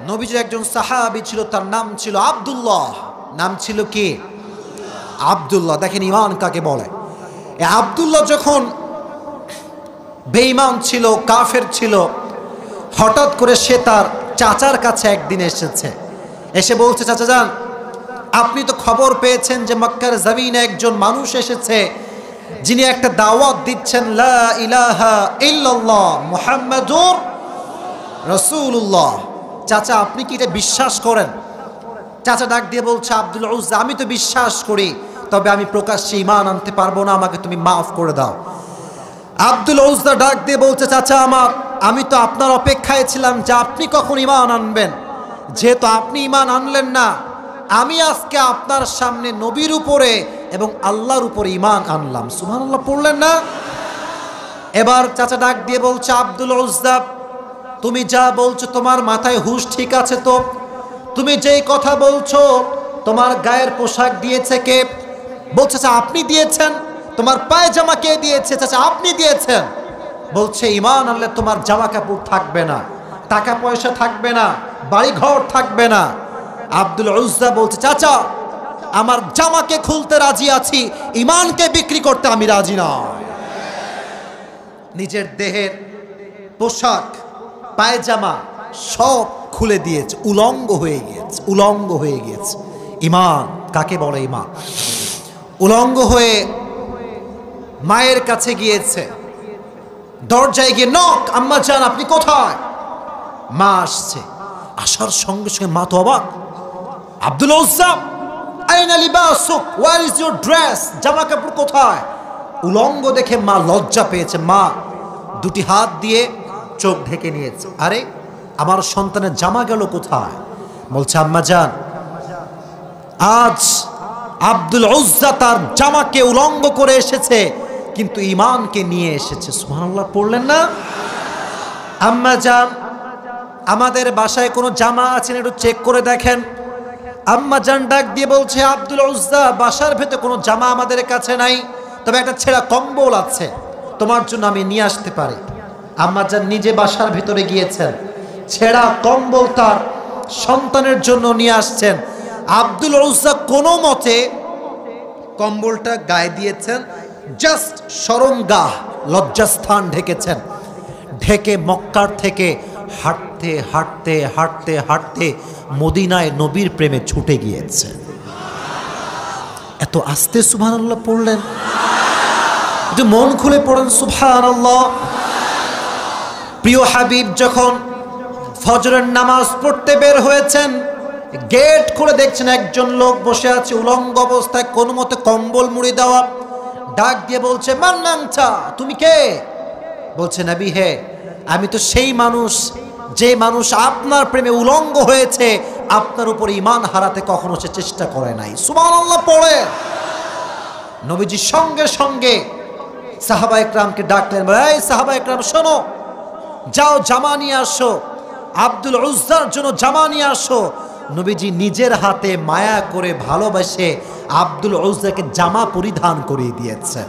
নবীজির একজন সাহাবী ছিল, তার নাম ছিল আব্দুল্লাহ। নাম ছিল কি? আব্দুল্লাহ। দেখেন ঈমান কাকে বলে। এই আব্দুল্লাহ যখন বেঈমান ছিল, কাফের ছিল, হঠাৎ করে সে তার চাচার কাছে একদিন এসেছে। এসে বলছে, চাচা যান, আপনি তো খবর পেয়েছেন যে মক্কার জমিনে একজন মানুষ এসেছে যিনি একটা দাওয়াত দিচ্ছেন, লা ইলাহা ইল্লাল্লাহ মুহাম্মাদুর রাসূলুল্লাহ। চাচা আপনি কি এটা বিশ্বাস করেন? চাচা ডাক দিয়ে বলছে, আব্দুল উজ্জা, আমি তো বিশ্বাস করি, তবে আমি প্রকাশ্যে ঈমান আনতে পারবো না, আমাকে তুমি মাফ করে দাও। আব্দুল উজ্জা ডাক দিয়ে বলছে, চাচা আমি তো আপনার অপেক্ষায় ছিলাম যে আপনি কখন ঈমান আনবেন। যেহেতু আপনি ঈমান আনলেন না, আমি আজকে আপনার সামনে নবীর উপরে এবং আল্লাহর উপরে ঈমান আনলাম। সুবহানাল্লাহ পড়লেন না? এবার চাচা ডাক দিয়ে বলছে, আব্দুল উজ্জা, তুমি যা বলছো তোমার মাথায় হুঁশ ঠিক আছে তো? তুমি যেই কথা বলছো, তোমার গায়ের পোশাক দিয়েছে কে? বলছে, চাচা আপনি দিয়েছেন। তোমার পায়জামা কে দিয়েছে? চাচা আপনি দিয়েছেন। বলছে, ঈমান আনলে তোমার জামা কাপড় থাকবে না, টাকা পয়সা থাকবে না, বাড়ি ঘর থাকবে না। আব্দুল উজ্জা বলছে, চাচা আমার জামাকে খুলতে রাজি আছি, ঈমানকে বিক্রি করতে আমি রাজি না। নিজের দেহের পোশাক, পায়জামা সব খুলে দিয়েছে, উলঙ্গ হয়ে গিয়েছে, উলঙ্গ হয়ে গিয়েছে। ঈমান কাকে বলে? ঈমান উলঙ্গ হয়ে মায়ের কাছে গিয়েছে, দরজায় গিয়ে নক, আম্মা জান আপনি কোথায়? মা আসছে। আসার সঙ্গে সঙ্গে মা তো অবাক। আব্দুল উজ্জা, আইনা লিবাসুক, ওয়্যার ইজ ইউর ড্রেস? জামা কাপড় কোথায়? উলঙ্গ দেখে মা লজ্জা পেয়েছে। মা দুটি হাত দিয়ে চোখ ঢেকে নিয়েছে। আরে আমার সন্তানের জামা গেল কোথায়? বলছে, আম্মা জান, আজ আব্দুল উজ্জা তার জামাকে উলঙ্গ করে এসেছে, কিন্তু ঈমানকে নিয়ে এসেছে। সুবহানাল্লাহ পড়লেন না? আম্মা জান, আমাদের বাসায় কোনো জামা আছে একটু চেক করে দেখেন। আম্মা জান ডাক দিয়ে বলছে, আব্দুল উজ্জা, বাসার ভেতরে কোনো জামা আমাদের কাছে নাই, তবে একটা ছেঁড়া কম্বল আছে, তোমার জন্য আমি নিয়ে আসতে পারি। আম্মা জান নিজে বাসার ভিতরে গিয়েছেন, ছেঁড়া কম্বল তার সন্তানের জন্য নিয়ে আসছেন। আব্দুল উজ্জা কোনো মতে কম্বলটা গায়ে দিয়েছেন, জাস্ট শরমগাহ, লজ্জাস্থান ঢেকেছেন। ঢেকে মক্কার থেকে হাঁটতে হাঁটতে হাঁটতে হাঁটতে মদিনায় নবীর প্রেমে ছুটে গিয়েছে। এত আস্তে সুবহানাল্লাহ পড়লেন? একটু মন খুলে পড়েন সুবহানাল্লাহ। প্রিয় হাবিব যখন ফজরের নামাজ পড়তে বের হয়েছেন, গেট খুলে দেখছেন একজন লোক বসে আছে উলঙ্গ অবস্থায়, কোনো মতে কম্বল মুড়ি দেওয়া। ডাক দিয়ে বলছে, মান আনতা, তুমি কে? বলছে, নবী হে, আমি তো সেই মানুষ যে মানুষ আপনার প্রেমে উলঙ্গ হয়েছে, আপনার উপর ঈমান হারাতে কখনো সে চেষ্টা করে নাই। সুবহানাল্লাহ পড়ে। নবীজি সঙ্গে সঙ্গে সাহাবা ইকরামকে ডাকলেন, এই সাহাবা ইকরাম শোনো, যাও জামা নিয়ে আসো, আব্দুল উজ্জার জন্য জামা নিয়ে আসো। নবীজি নিজের হাতে মায়া করে ভালোবাসে আব্দুল উজ্জাকে জামা পরিধান করিয়ে দিয়েছে।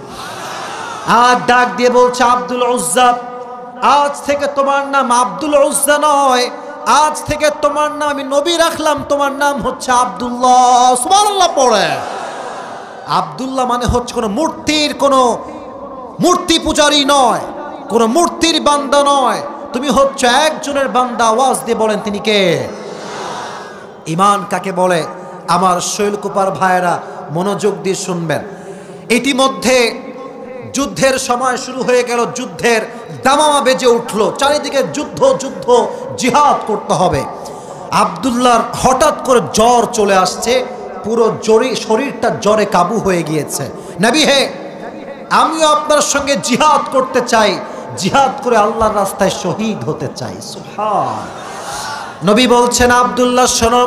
আর ডাক দিয়ে বলছে, আব্দুল উজ্জা, আজ থেকে তোমার নাম আব্দুল উজ্জা নয়, আজ থেকে তোমার নাম আমি নবী রাখলাম, তোমার নাম হচ্ছে আব্দুল্লাহ। সুবহানাল্লাহ পড়ে। আব্দুল্লাহ মানে হচ্ছে কোনো মূর্তি পূজারী নয়, কোনো মূর্তির বান্দা নয়, তুমি হচ্ছে একজনের বান্দা। আওয়াজ দিয়ে বলেন তিনি কে? ঈমান কাকে বলে? আমার শৈলকুপার ভাইয়েরা মনোযোগ দিয়ে শুনবেন। ইতিমধ্যে যুদ্ধের সময় শুরু হয়ে গেল, যুদ্ধের দামামা বেজে উঠল, চারিদিকে যুদ্ধ যুদ্ধ, জিহাদ করতে হবে। আব্দুল্লাহর হঠাৎ করে জ্বর চলে আসছে, পুরো শরীরটা জ্বরে কাবু হয়ে গিয়েছে। নবী হে, আমিও আপনার সঙ্গে জিহাদ করতে চাই, জিহাদ করে আল্লাহর রাস্তায় শহীদ হতে চাই। সুবহান। নবী বলছেন, আব্দুল্লাহ শোনো,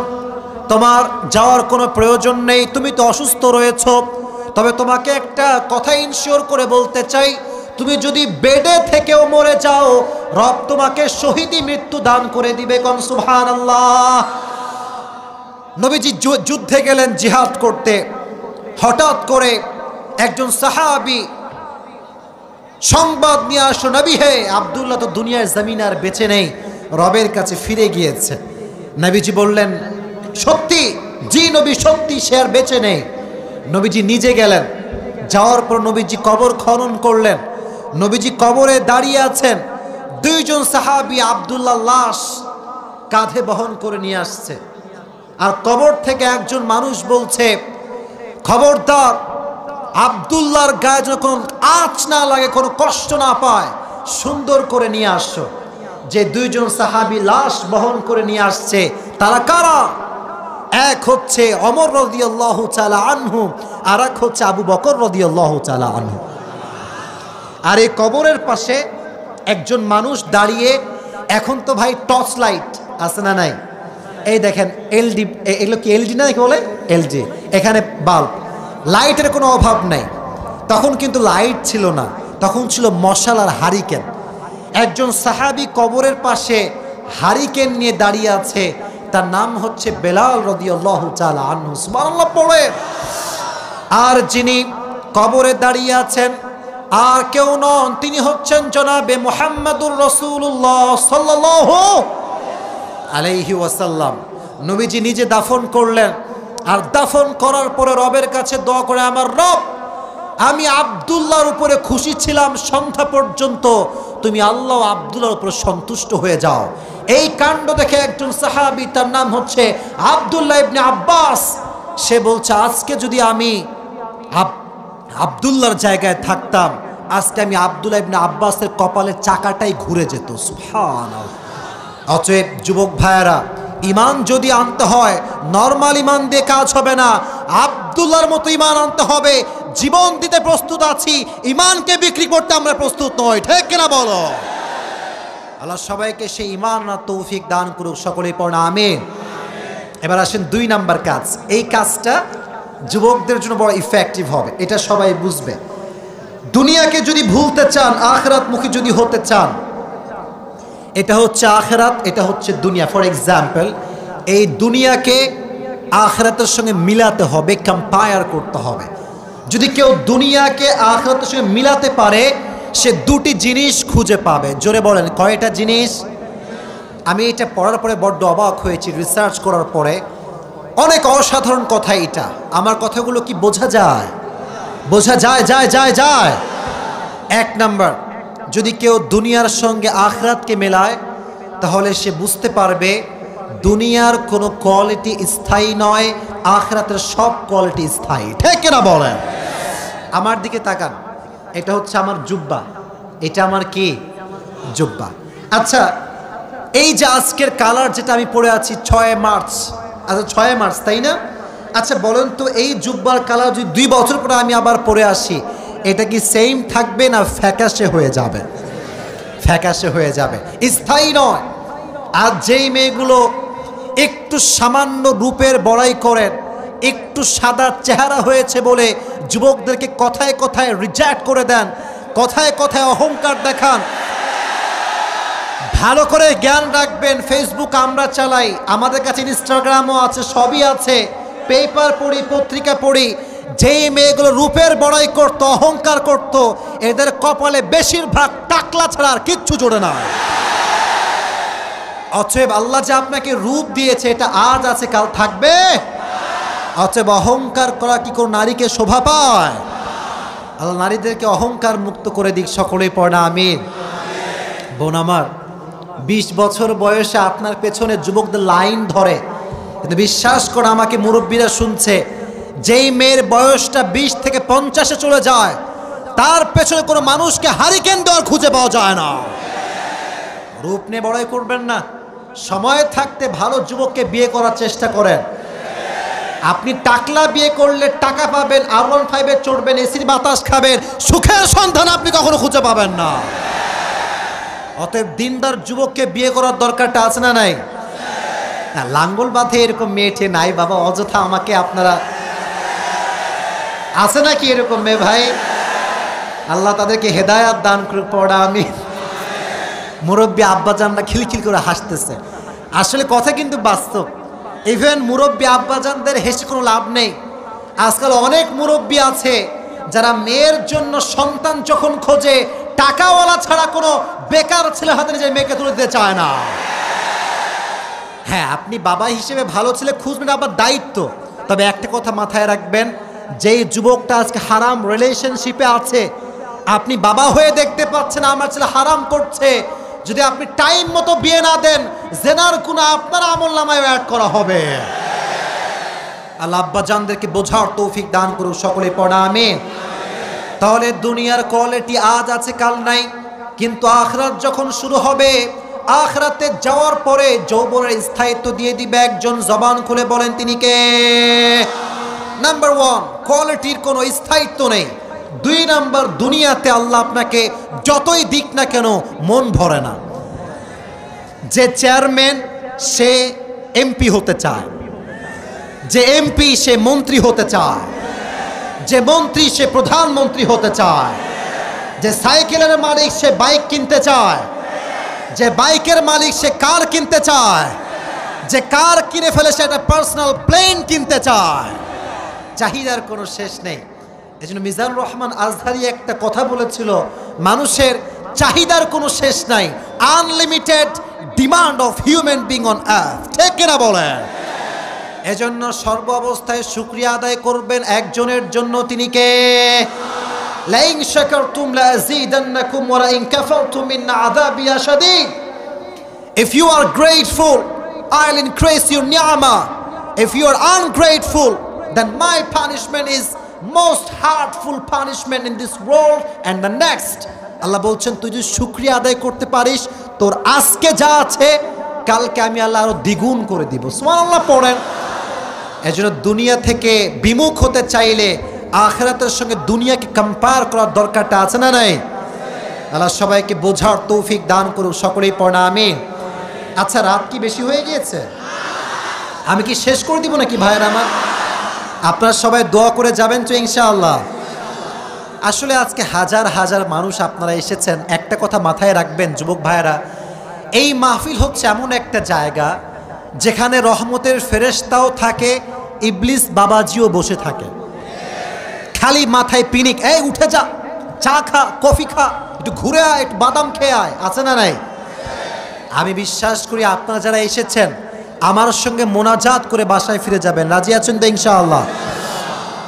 তোমার যাওয়ার কোনো প্রয়োজন নেই, তুমি তো অসুস্থ রয়েছো, তবে তোমাকে একটা কথা ইনশিওর করে বলতে চাই, তুমি যদি বেডে থেকেও মরে যাও, রব তোমাকে শহীদি মৃত্যু দান করে দিবে। কোন সুবহানাল্লাহ। নবীজি যুদ্ধে গেলেন জিহাদ করতে। হঠাৎ করে একজন সাহাবী সংবাদ নিয়ে আসলো, নবী হে, আব্দুল্লাহ তো দুনিয়ার জমিন আর বেঁচে নেই, রবের কাছে ফিরে গিয়েছে। নবীজি বললেন, সত্যি? জি নবী, সত্যি, সে আর বেঁচে নেই। নবীজি নিজে গেলেন, যাওয়ার পর নবীজি কবর খনন করলেন। নবীজি কবরে দাঁড়িয়ে আছেন, দুইজন সাহাবী আব্দুল্লাহ লাশ কাঁধে বহন করে নিয়ে আসছে। আর কবর থেকে একজন মানুষ বলছে, খবরদার, আব্দুল্লাহর গায়ে যেন কোনো আঁচ না লাগে, কোনো কষ্ট না পায়, সুন্দর করে নিয়ে আসছো। যে দুইজন সাহাবী লাশ বহন করে নিয়ে আসছে তারা কারা? এক হচ্ছে ওমর রাদিয়াল্লাহু তাআলা আনহু, আর এক হচ্ছে আবু বকর রাদিয়াল্লাহু তাআলা আনহু। আর এই কবরের পাশে একজন মানুষ দাঁড়িয়ে, এখন তো ভাই টর্চ লাইট আছে না নাই? এই দেখেন এলডি, এগুলো কি এলডি না কি বলে? এলজি। এখানে বাল্ব, লাইটের কোনো অভাব নাই। তখন কিন্তু লাইট ছিল না, তখন ছিল মশাল আর হারিকেন। একজন সাহাবী কবরের পাশে হারিকেন নিয়ে দাঁড়িয়ে আছে, তার নাম হচ্ছে বেলাল রাদিয়াল্লাহু তাআলা আনহু। সুবহানাল্লাহ পড়ে। আর যিনি কবরে দাঁড়িয়ে আছেন আর কেউ নন, তিনি হচ্ছেন জনাবে মুহাম্মাদুর রাসূলুল্লাহ সাল্লাল্লাহু আলাইহি ওয়াসাল্লাম। নবীজি নিজে দাফন করলেন, আর দাফন করার পরে রবের কাছে দোয়া করে, আমার রব, আমি আব্দুল্লাহর উপরে খুশি ছিলাম সন্ধ্যা পর্যন্ত, তুমি আল্লাহ আব্দুল্লাহর উপরে সন্তুষ্ট হয়ে যাও। এই কাণ্ড দেখে একজন সাহাবী, তার নাম হচ্ছে আব্দুল্লাহ ইবনে আব্বাস, সে বলছে, আজকে যদি আমি আব্দুল্লাহর জায়গায় থাকতাম, আজকে আমি আব্দুল্লাহ ইবনে আব্বাসের কপালের চাকাটাই ঘুরে যেত। সুবহানাল্লাহ। অতএব যুবক ভাইয়েরা, ইমান যদি আনতে হয়, নরমাল ইমান দিয়ে কাজ হবে না, আব্দুল্লাহর মতো ইমান আনতে হবে। জীবন দিতে প্রস্তুত আছি, ইমানকে বিক্রি করতে আমরা প্রস্তুত নই। ঠিক কিনা বলো? আল্লাহ সবাইকে সেই ইমান আর তৌফিক দান করুক, সকলেই পড়া আমিন। এবার আসেন 2 নাম্বার কাজ। এই কাজটা যুবকদের জন্য বড় ইফেক্টিভ হবে, এটা সবাই বুঝবে। দুনিয়াকে যদি ভুলতে চান, আখিরাতমুখী যদি হতে চান, এটা হচ্ছে আখিরাত, এটা হচ্ছে দুনিয়া। ফর এক্সাম্পল, এই দুনিয়াকে আখিরাতের সঙ্গে মিলাতে হবে, কম্পেয়ার করতে হবে। যদি কেউ দুনিয়াকে আখিরাতের সঙ্গে মিলাতে পারে, সে 2টি জিনিস খুঁজে পাবে। জোরে বলেন, কয়টা জিনিস? আমি এটা পড়ার পরে বড্ড অবাক হয়েছি, রিসার্চ করার পরে। অনেক অসাধারণ কথা এটা। আমার কথাগুলো কি বোঝা যায়? বোঝা যায়? যায়। 1 নাম্বার, যদি কেউ দুনিয়ার সঙ্গে আখিরাতকে মেলায়, তাহলে সে বুঝতে পারবে দুনিয়ার কোনো কোয়ালিটি স্থায়ী নয়, আখিরাতের সব কোয়ালিটি স্থায়ী। ঠিক কিনা বলেন? আমার দিকে তাকান, এটা হচ্ছে আমার জুব্বা, এটা আমার কি? জুব্বা। আচ্ছা, এই যে আজকের কালার যেটা আমি পরে আছি, 6 মার্চ আচ্ছা 6 মার্চ, তাই না? আচ্ছা বলেন তো, এই জুব্বার কালার যদি 2 বছর পরে আমি আবার পরে আসি, এটা কি সেম থাকবে না ফ্যাকাশে হয়ে যাবে? ফ্যাকাশে হয়ে যাবে, স্থায়ী নয়। আর যেই মেয়েগুলো একটু সামান্য রূপের বড়াই করেন, একটু সাদা চেহারা হয়েছে বলে যুবকদেরকে কথায় কথায় রিজেক্ট করে দেন, কথায় কথায় অহংকার দেখান, ভালো করে জ্ঞান রাখবেন। ফেসবুক আমরা চালাই, আমাদের কাছে ইনস্টাগ্রামও আছে, সবই আছে, পেপার পড়ি, পত্রিকা পড়ি। যেই মেয়েগুলো রূপের বড়াই করতো, অহংকার করত, এদের কপালে বেশিরভাগ টাকলা ছাড়া আর কিচ্ছু জোড়ে না। অতএব আল্লাহ যে আপনাকে রূপ দিয়েছে, এটা আজ আছে কাল থাকবে। অতএব অহংকার করা কি কোনো নারীকে শোভা পায়? আল্লাহ নারীদেরকে অহংকার মুক্ত করে দিক, সকলেই পড়ে না আমিন। বোন আমার, 20 বছর বয়সে আপনার পেছনে যুবকদের লাইন ধরে, কিন্তু বিশ্বাস করে আমাকে মুরব্বীরা শুনছে, যেই মেয়ের বয়সটা 20 থেকে 50-এ চলে যায়, তার পেছনে কোনো মানুষকে হারিকেন দেওয়ার খুঁজে পাওয়া যায় না। রূপ নিয়ে বড়াই করবেন না, সময় থাকতে ভালো যুবককে বিয়ে করার চেষ্টা করেন। আপনি টাকলা বিয়ে করলে টাকা পাবেন, R15-এ চড়বেন, এসির বাতাস খাবেন, সুখের সন্ধান আপনি কখনো খুঁজে পাবেন না। অতএব দিনদার যুবককে বিয়ে করার দরকারটা আছে না নাই? না, লাঙ্গল বাঁধে এরকম মেয়েটে নাই বাবা, অযথা আমাকে আপনারা, আছে নাকি এরকম মেয়ে ভাই? আল্লাহ তাদেরকে হেদায়াত দান করে পড়া। আমি মুরব্বী আব্বাজানরা খিলখিল করে হাসতেছে, আসলে কথা কিন্তু বাস্তব। ইভেন মুরব্বী আব্বাজানদের হেসে কোনো লাভ নেই। আজকাল অনেক মুরব্বী আছে যারা মেয়ের জন্য সন্তান যখন খোঁজে, টাকাওয়ালা ছাড়া কোনো বেকার ছেলে হাতে নিজের মেয়েকে তুলে দিতে চায় না। হ্যাঁ, আপনি বাবা হিসেবে ভালো ছেলে খুঁজবেন, আবার দায়িত্ব। তবে একটা কথা মাথায় রাখবেন, যেই যুবকটা আজকে হারাম রিলেশনশিপে আছে, আপনি বাবা হয়ে দেখতে পাচ্ছেন আমার ছেলে হারাম করছে, যদি আপনি টাইম মতো বিয়ে না দেন, জেনার গুনাহ আপনার আমলনামায় অ্যাড করা হবে। আল্লাহ আব্বাজানদেরকে বোঝার তৌফিক দান করুন, সকলে পড়া আমিন। তাহলে দুনিয়ার কোয়ালিটি আজ আছে কাল নাই, কিন্তু আখিরাত যখন শুরু হবে, আখিরাতে যাওয়ার পরে যৌবনের স্থায়িত্ব দিয়ে দিবে একজন। জবান খুলে বলেন তিনি কে? নাম্বার 1, কোয়ালিটির কোনো স্থায়িত্ব নেই। 2 নাম্বার, দুনিয়াতে আল্লাহ আপনাকে যতই দিক না কেন মন ভরে না। যে চেয়ারম্যান সে এমপি হতে চায়, যে এমপি সে মন্ত্রী হতে চায়, যে মন্ত্রী সে প্রধানমন্ত্রী হতে চায়, যে সাইকেলের মালিক সে বাইক কিনতে চায়, যে বাইকের মালিক সে কার কিনতে চায়, যে কার কিনে ফেলে সে একটা পার্সোনাল প্লেন কিনতে চায়। চাহিদার কোনো শেষ নেই। এজন্য মিজানুর রহমান আজহারি একটা কথা বলেছিল, মানুষের চাহিদার কোনো শেষ নাই, unlimited demand of human being on earth. ঠিক কিনা বলেন? এজন্য সর্ব অবস্থায় শুকরিয়া আদায় করবেন একজনের জন্য, তিনি কে? লাইন শাকারতুম লাযীদান্নাকুম ওয়া লাইন কাফারতুম ইন্না আযাবি শাদীদ। If you are grateful, I'll increase your ni'mah. If you are ungrateful, then my punishment is most hurtful punishment in this world and the next. আল্লাহ বলছেন, তুই যদি শুকরিয়া আদায় করতে পারিস, তোর আজকে যা আছে কালকে আমি আল্লাহ আরো দ্বিগুণ করে দিব। সুবহানাল্লাহ পড়েন। এজন্য দুনিয়া থেকে বিমুখ হতে চাইলে আখিরাতের সঙ্গে দুনিয়াকে কম্পেয়ার করার দরকারটা আছে না নাই? আল্লাহ সবাইকে বোঝার তৌফিক দান করুন, সকলেই পড়া আমিন। আচ্ছা, রাত কি বেশি হয়ে গিয়েছে? আমি কি শেষ করে দিব নাকি ভাইয়ের আমার? আপনারা সবাই দোয়া করে যাবেন তো ইনশাআল্লাহ। আসলে আজকে হাজার হাজার মানুষ আপনারা এসেছেন, একটা কথা মাথায় রাখবেন যুবক ভাইয়েরা, এই মাহফিল হচ্ছে এমন একটা জায়গা যেখানে রহমতের ফেরেশতাও থাকে, ইবলিস বাবাজিও বসে থাকে। খালি মাথায় পিনিক, এই উঠে যা, চা খা, কফি খা, একটু ঘুরে আয়, একটু বাদাম খেয়ে আয়, আছে না নাই? আমি বিশ্বাস করি আপনারা যারা এসেছেন আমার সঙ্গে মোনাজাত করে বাসায় ফিরে যাবেন। রাজি আছেন তো ইনশাআল্লাহ?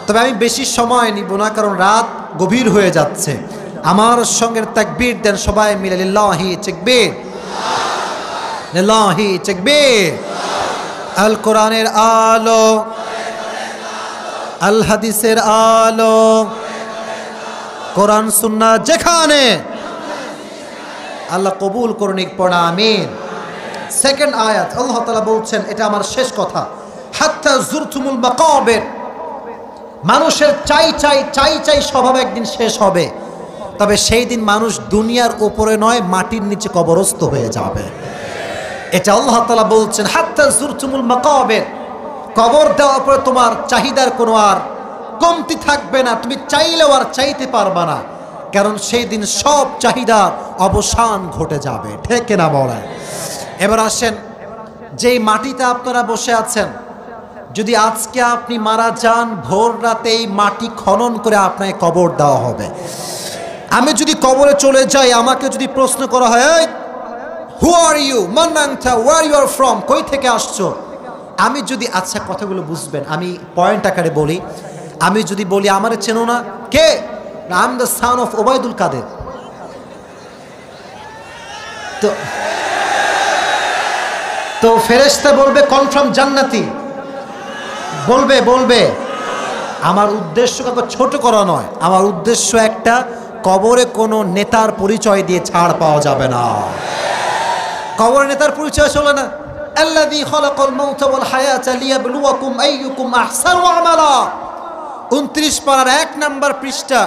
তবে আমি বেশি সময় নিব না, কারণ রাত গভীর হয়ে যাচ্ছে। আমার সঙ্গে তাকবীর দেন সবাই মিলে, লিল্লাহি তাকবীর, লিল্লাহি তাকবীর। আল কোরআনের আলো, আল হাদিসের আলো, কোরআন সুন্নাহ যেখানে, আল্লাহ কবুল করুন, পড়া আমিন। সেকেন্ড আয়াত আল্লাহ তাআলা বলছেন, এটা আমার শেষ কথা, হাত্তা যুরতুমুল মাকাবির, মানুষের চাই চাই চাই চাই স্বভাব একদিন শেষ হবে, তবে সেই দিন মানুষ দুনিয়ার উপরে নয় মাটির নিচে কবরস্থ হয়ে যাবে। এটা আল্লাহ তাআলা বলছেন হাত্তা যুরতুমুল মাকাবির, কবর দেওয়ার পরে তোমার চাহিদার কোনো আর কমতি থাকবে না, তুমি চাইলেও আর চাইতে পারবা না, কারণ সেই দিন সব চাহিদার অবসান ঘটে যাবে। ঠিক কিনা বলেন? এবার আসেন, যেই মাটিতে আপনারা বসে আছেন, যদি আজকে আপনি মারা যান, ভোর রাতেই মাটি খনন করে আপনাকে কবর দেওয়া হবে। আমি যদি কবরে চলে যাই, আমাকে যদি প্রশ্ন করা হয়, হু আর ইউ, মান আনতা, ওয়্যার ইউ আর ফ্রম, কই থেকে আসছো, আমি যদি, আচ্ছা কথাগুলো বুঝবেন, আমি পয়েন্ট আকারে বলি, আমি যদি বলি আমারে চেনো না, কে, I am the son of Obaidul Quader, তো ফেরেশতা বলবে কনফার্ম জান্নাতি, বলবে আমার উদ্দেশ্য কাউকে ছোট করা নয়, আমার উদ্দেশ্য একটা, কবরে কোনো নেতার পরিচয় দিয়ে ছাড় পাওয়া যাবে না। কবরে নেতার পরিচয় চলে না। আল্লাযী খালাকাল মাউতা ওয়াল হায়াতা লিয়াবলুয়াকুম আইয়ুকুম আহসানু আমালা, 29 পারার 1 নাম্বার পৃষ্ঠা,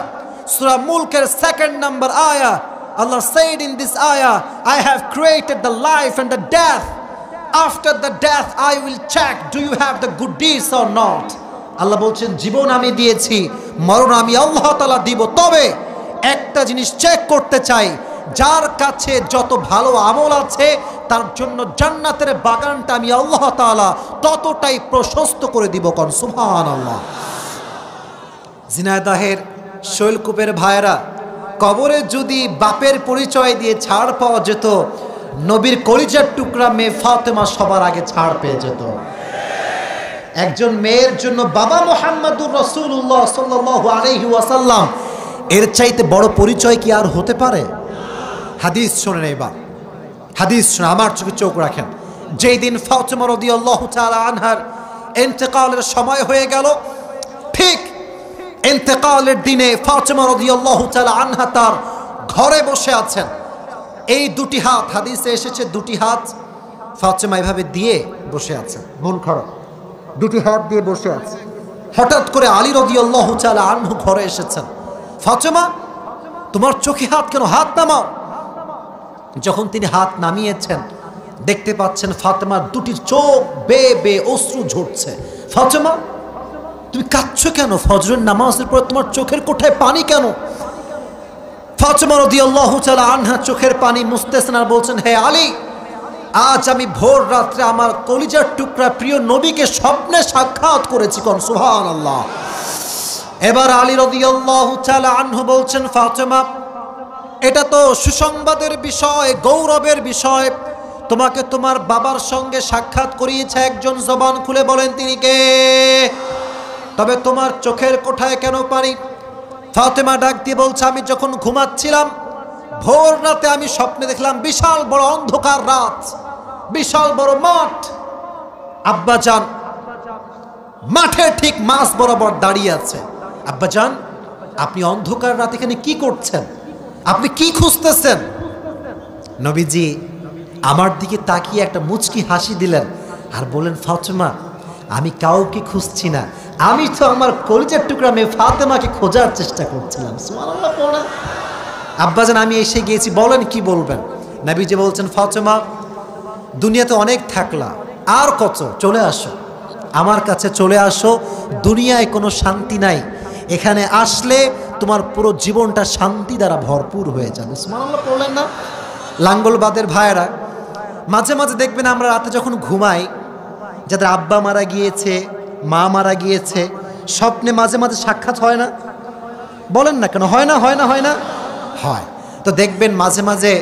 সূরা মুলকের 2nd নাম্বার আয়া। Allah said in this ayah, I have created the life and the death. After the death I will check, do you have the good deeds or not? আল্লাহ বলছেন জীবন আমি দিয়েছি, মরণ আমি আল্লাহ তাআলা দিব, তবে একটা জিনিস চেক করতে চাই, যার কাছে যত ভালো আমল আছে তার জন্য জান্নাতের বাগানটা আমি আল্লাহ তাআলা ততটাই প্রশস্ত করে দিব। কোন সুবহানাল্লাহ। ঝিনাইদহের শৈলকুপের ভাইরা, কবরে যদি বাপের পরিচয় দিয়ে ছাড় পাওয়া যেত, নবীর কলিজার টুকরা মেয়ে ফাতেমা সবার আগে ছাড় পেয়ে যেত। একজন মেয়ের জন্য বাবা মুহাম্মদুর রাসূলুল্লাহ সাল্লাল্লাহু আলাইহি ওয়াসাল্লাম, এর চাইতে বড় পরিচয় কি আর হতে পারে? হাদিস শোনেন, এবার হাদিস শুনে আমার চোখে চোখ রাখেন। যেই দিন ফাতেমা রাদিয়াল্লাহু তাআলা আনহার ইন্তেকালের সময় হয়ে গেল, ঠিক ইন্তেকালের দিনে ফাতেমা রাদিয়াল্লাহু তাআলা আনহা তার ঘরে বসে আছেন, এই দুটি হাত, হাদিসে এসেছে দুটি হাত ফাতেমা এভাবে দিয়ে বসে আছেন, মন খারাপ, দুটি হাত দিয়ে বসে আছে। হঠাৎ করে আলী রাদিয়াল্লাহু তাআলা আনহু ঘরে এসেছেন। ফাতেমা, তোমার চোখে হাত কেন, হাত নামাও। যখন তিনি হাত নামিয়েছেন, দেখতে পাচ্ছেন ফাতেমার দুটি চোখ বেয়ে বেয়ে অশ্রু ঝরছে। ফাতেমা, তুমি কাঁদছো কেন? ফজরের নামাজের পর তোমার চোখের কোঠায় পানি কেন? ফাতেমা রাদিয়াল্লাহু তাআলা আনহা চোখের পানি মুছতেছেন আর বলছেন, হে আলী, আজ আমি ভোর রাত্রে আমার কলিজার টুকরা প্রিয় নবীকে স্বপ্নে সাক্ষাৎ করেছি। কোন সুবহানাল্লাহ। এবার আলী রাদিয়াল্লাহু তাআলা আনহু বলছেন, ফাতেমা, এটা তো সুসংবাদের বিষয়, গৌরবের বিষয়, তোমাকে তোমার বাবার সঙ্গে সাক্ষাৎ করিয়েছে একজন, জবান খুলে বলেন তিনি কে? তবে তোমার চোখের কোঠায় কেন পানি? ফাতেমা ডাক দিয়ে বলছে, আমি যখন ঘুমাচ্ছিলাম ভোর রাতে আমি স্বপ্নে দেখলাম বিশাল বড় অন্ধকার রাত, বিশাল বড় মাঠ, আব্বাজান মাঠে ঠিক মাছ বরাবর দাঁড়িয়ে আছে। আব্বাজান, আপনি অন্ধকার রাত এখানে কি করছেন? আপনি কি খুঁজতেছেন? নবীজি আমার দিকে তাকিয়ে একটা মুচকি হাসি দিলেন আর বললেন, ফাতেমা, আমি কাউকে খুঁজছি না, আমি তো আমার কলিজার টুকরা মেয়ে ফাতেমাকে খোঁজার চেষ্টা করছিলাম। সুবহানাল্লাহ পড়া। আব্বাজান, আমি এসে গিয়েছি, বলেন কি বলবেন? নবীজি বলছেন, ফাতেমা, দুনিয়াতে অনেক থাকলা, আর কত, চলে আসো আমার কাছে, চলে আসো। দুনিয়ায় কোনো শান্তি নাই, এখানে আসলে তোমার পুরো জীবনটা শান্তি দ্বারা ভরপুর হয়ে যাবে। সুবহানাল্লাহ পড়লেন না? লাঙ্গলবাদের ভাইয়েরা, মাঝে মাঝে দেখবেন আমরা রাতে যখন ঘুমাই, যাদের আব্বা মারা গিয়েছে, মা মারা গিয়েছে, স্বপ্নে মাঝে মাঝে সাক্ষাৎ হয় না? বলেন না কেন, হয় না? হয় না? হয় না? হয়। তো দেখবেন মাঝে মাঝে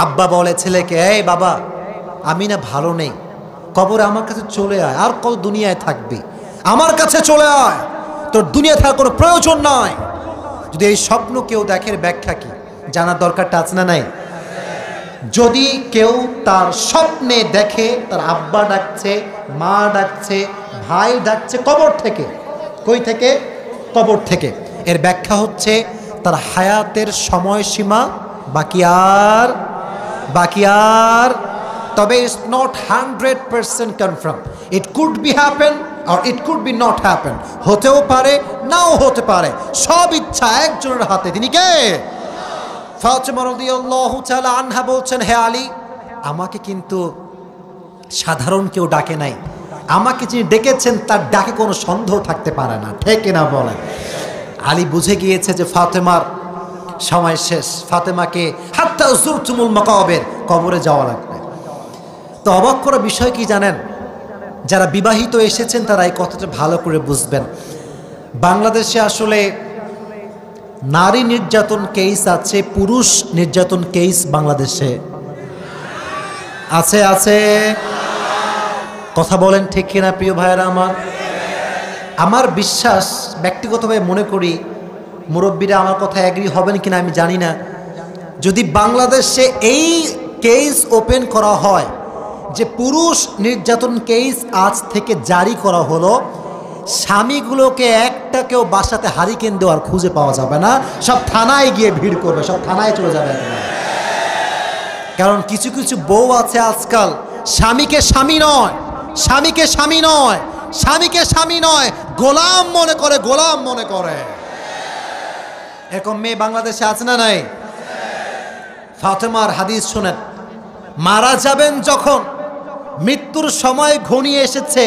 আব্বা বলে ছেলেকে, এই বাবা, আমি না ভালো নেই, কবরে আমার কাছে চলে আয়, আর কত দুনিয়ায় থাকবি, আমার কাছে চলে আয়, তোর দুনিয়া থাকার কোনো প্রয়োজন নাই। যদি এই স্বপ্ন কেউ দেখে, ব্যাখ্যা কি জানার দরকারটা আছে না নাই? যদি কেউ তার স্বপ্নে দেখে তার আব্বা ডাকছে, মা ডাকছে, ভাই ডাকছে কবর থেকে, কই থেকে? কবর থেকে, এর ব্যাখ্যা হচ্ছে তার হায়াতের সময়সীমা বাকি আর তবে it's not 100% confirm. It could be happen আর it could be not happen, হতেও পারে নাও হতে পারে, সব ইচ্ছা একজনের হাতে। তিনি কে? ফাতিমা রাদিয়াল্লাহু তাআলা আনহা বলছেন, হে আলী, আমাকে কিন্তু সাধারণ কেউ ডাকে নাই, আমাকে যিনি ডেকেছেন তার ডাকে কোনো সন্দেহ থাকতে পারে না, ঠিক না বলেন? আলী বুঝে গিয়েছে যে ফাতেমার সময় শেষ, ফাতেমাকে হাত্তা যুরতুমুল মাকাবির, কবরে যাওয়া লাগবে। তো অবাক করার বিষয় কি জানেন, যারা বিবাহিত এসেছেন তারা এই কথাটা ভালো করে বুঝবেন। বাংলাদেশে আসলে নারী নির্যাতন কেস আছে, পুরুষ নির্যাতন কেস বাংলাদেশে আছে আছে কথা বলেন ঠিক কিনা প্রিয় ভাইয়েরা? আমার বিশ্বাস, ব্যক্তিগতভাবে মনে করি, মুরব্বীরা আমার কথা এগ্রি হবেন কিনা আমি জানি না, যদি বাংলাদেশে এই কেস ওপেন করা হয় যে পুরুষ নির্যাতন কেস আজ থেকে জারি করা হলো, স্বামীগুলোকে একটাকেও বাসাতে হারিকেন দেওয়ার খুঁজে পাওয়া যাবে না, সব থানায় গিয়ে ভিড় করবে, সব থানায় চলে যাবে। কারণ কিছু কিছু বউ আছে আজকাল স্বামীকে স্বামী নয়, স্বামীকে স্বামী নয়, স্বামীকে স্বামী নয়, গোলাম মনে করে, গোলাম মনে করে। এরকম মেয়ে বাংলাদেশে আছে না নাই? ফাতেমার হাদিস শুনেন, মারা যাবেন যখন, মৃত্যুর সময় ঘনিয়ে এসেছে,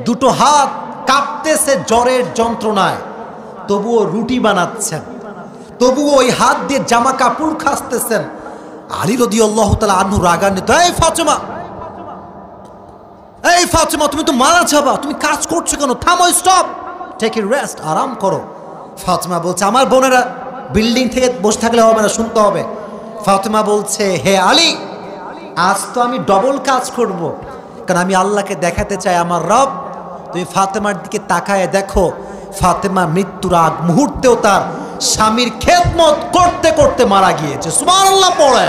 দুটো হাত কাঁপতেছে জ্বরের যন্ত্রণায়, তবুও রুটি বানাচ্ছেন, তবুও ওই হাত দিয়ে জামা কাপড় খাসতেছেন। আলী রাদিয়াল্লাহু তাআলা আনহু রাগান্বিত, এই ফাতেমা, এই ফাতেমা, তুমি তো মারা যাবা, তুমি কাজ করছো কেন? থামো, স্টপ, টেক এ রেস্ট, আরাম করো। ফাতেমা বলছে, আমার বোনেরা বিল্ডিং থেকে বসে থাকলে হবে না, শুনতে হবে। ফাতেমা বলছে, হে আলী, আজ তো আমি ডবল কাজ করব, কারণ আমি আল্লাহকে দেখাতে চাই আমার রব। তুমি ফাতেমার দিকে তাকায় দেখো, ফাতেমা মৃত্যুর আগ মুহূর্তেও তার স্বামীর খেদমত করতে করতে মারা গিয়েছে। সুবহানাল্লাহ পড়ে।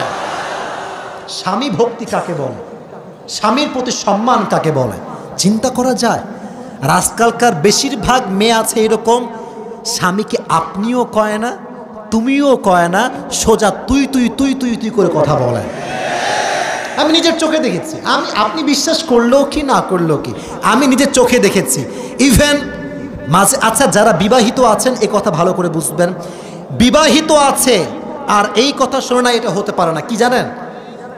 স্বামী ভক্তি কাকে বলে? স্বামীর প্রতি সম্মান কাকে বলে? চিন্তা করা যায়। আর আজকালকার বেশিরভাগ মেয়ে আছে এরকম, স্বামীকে আপনিও কয় না, তুমিও কয় না, সোজা তুই তুই তুই তুই তুই করে কথা বলে। আমি নিজের চোখে দেখেছি, আপনি বিশ্বাস করলেও কি না করলেও কি, আমি নিজের চোখে দেখেছি। ইভেন মাঝে, আচ্ছা যারা বিবাহিত আছেন এ কথা ভালো করে বুঝবেন, বিবাহিত আছে আর এই কথা শোনে না, এটা হতে পারে না। কি জানেন,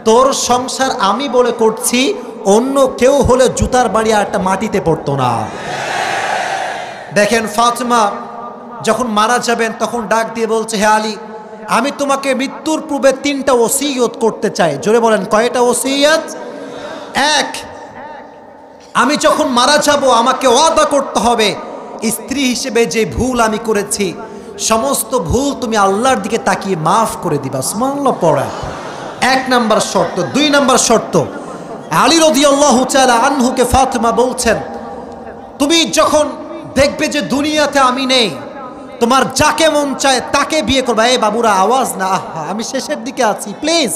তোর সংসার আমি বলে করছি, অন্য কেউ হলে জুতার বাড়ি আর একটা মাটিতে পড়তো না। দেখেন ফাতেমা যখন মারা যাবেন তখন ডাক দিয়ে বলছে, হে আলী, আমি তোমাকে মৃত্যুর পূর্বে 3টা ওসিয়ত করতে চাই। জোরে বলেন, কয়টা ওসিয়ত? 1, আমি যখন মারা যাব আমাকে ওয়াদা করতে হবে, স্ত্রী হিসেবে যে ভুল আমি করেছি সমস্ত ভুল তুমি আল্লাহর দিকে তাকিয়ে মাফ করে দিবা। সুবহানাল্লাহ পড়া 1 নাম্বার শর্ত। 2 নাম্বার শর্ত, আলী রাদিয়াল্লাহু তাআলা আনহুকে ফাতেমা বলছেন, তুমি যখন দেখবে যে দুনিয়াতে আমি নেই, তোমার যাকে মন চায় তাকে বিয়ে করবা। এই বাবুরা আওয়াজ না, আহা আমি শেষের দিকে আছি, প্লিজ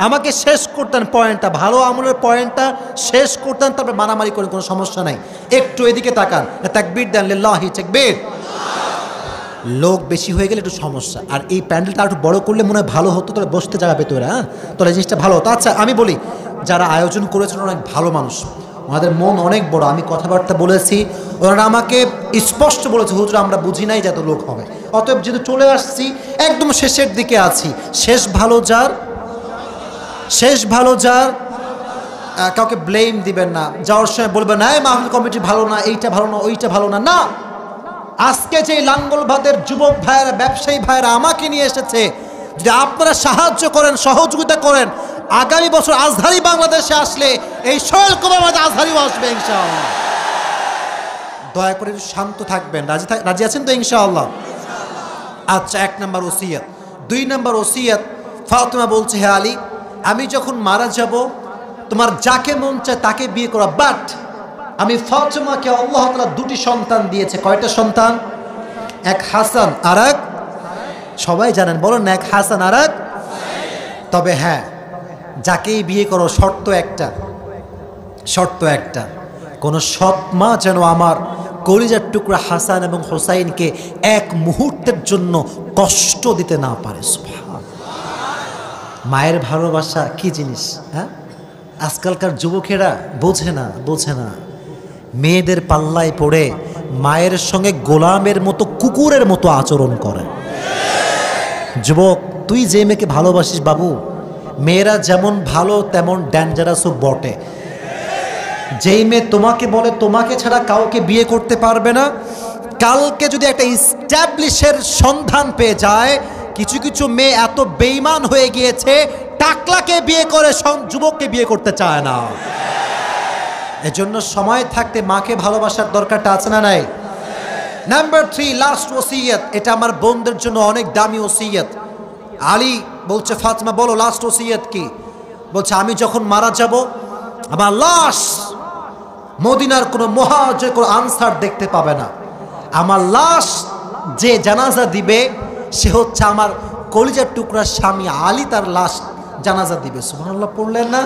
আমাকে শেষ করতেন পয়েন্টটা, ভালো আমলের পয়েন্টটা শেষ করতেন, তারপরে মারামারি করে কোনো সমস্যা নাই। একটু এদিকে তাকান, তাকবীর দেন, লিল্লাহি তাকবীর। লোক বেশি হয়ে গেলে একটু সমস্যা, আর এই প্যান্ডেলটা একটু বড় করলে মনে হয় ভালো হতো, তাহলে বসতে জায়গা পেতো এরা, হ্যাঁ তাহলে জিনিসটা ভালো হতো। আচ্ছা আমি বলি, যারা আয়োজন করেছেন অনেক ভালো মানুষ, ওনাদের মন অনেক বড়। আমি কথাবার্তা বলেছি, ওনারা আমাকে স্পষ্ট বলেছে, হুজুর আমরা বুঝি নাই যে এত লোক হবে, অতএব যেহেতু চলে আসছি একদম শেষের দিকে আছি, শেষ ভালো যার, শেষ ভালো যার। কাউকে ব্লেম দিবেন না, যাওয়ার সময় বলবেন না এই মাহফিল কমিটি ভালো না, এইটা ভালো না, ওইটা ভালো না। না, আজকে যে লাঙ্গলভাতের যুবক ভাইয়েরা, ব্যবসায়ী ভাইয়েরা আমাকে নিয়ে এসেছে, যদি আপনারা সাহায্য করেন, সহযোগিতা করেন, আগামী বছর আজহারি বাংলাদেশে আসলে এই সোহেল কুমার আজহারিও আসবে ইনশাআল্লাহ। দয়া করে শান্ত থাকবেন, রাজি আছেন তো ইনশাআল্লাহ? আচ্ছা, 1 নাম্বার ওসিয়ত। 2 নাম্বার ওসিয়ত, ফাতেমা বলছে, হে আলী, আমি যখন মারা যাব তোমার যাকে মন চায় তাকে বিয়ে করা, বাট আমি ফাতেমাকে আল্লাহ তাআলা 2টি সন্তান দিয়েছে। কয়টা সন্তান? 1 হাসান আর 1, সবাই জানেন, বলেন না, 1 হাসান আর 1। তবে হ্যাঁ, যাকেই বিয়ে করো শর্ত একটা, শর্ত একটা, কোনো সৎ মা যেন আমার কলিজার টুকরা হাসান এবং হোসাইনকে 1 মুহূর্তের জন্য কষ্ট দিতে না পারে। সুবহানাল্লাহ। মায়ের ভালোবাসা কি জিনিস, হ্যাঁ? আজকালকার যুবকেরা বোঝে না, মেয়েদের পাল্লায় পড়ে মায়ের সঙ্গে গোলামের মতো কুকুরের মতো আচরণ করে। যুবক, তুই যে মেয়েকে ভালোবাসিস বাবু, মেয়েরা যেমন ভালো তেমন ডেঞ্জারাসও বটে। যেই মেয়ে তোমাকে বলে তোমাকে ছাড়া কাউকে বিয়ে করতে পারবে না, কালকে যদি একটা ইস্টাবলিশের সন্ধান পেয়ে যায়, কিছু কিছু মেয়ে এত বেঈমান হয়ে গিয়েছে টাকলাকে বিয়ে করে যুবককে বিয়ে করতে চায় না। এজন্য সময় থাকতে মাকে ভালোবাসার দরকারটা আছে না নাই? নাম্বার 3, লাস্ট ওসিয়ত। এটা আমার বোনদের জন্য অনেক দামি ওসিয়ত। আলী বলছে, ফাতেমা বলো লাস্ট ওসিয়ত কি? বলছে, আমি যখন মারা যাব আমার লাশ মদিনার কোনো মুহাজির কোনো আনসার দেখতে পাবে না। আমার লাশ যে জানাজা দিবে সে হচ্ছে আমার কলিজার টুকরার স্বামী আলী, তার লাশ জানাজা দিবে। সুবহানাল্লাহ পড়লেন না?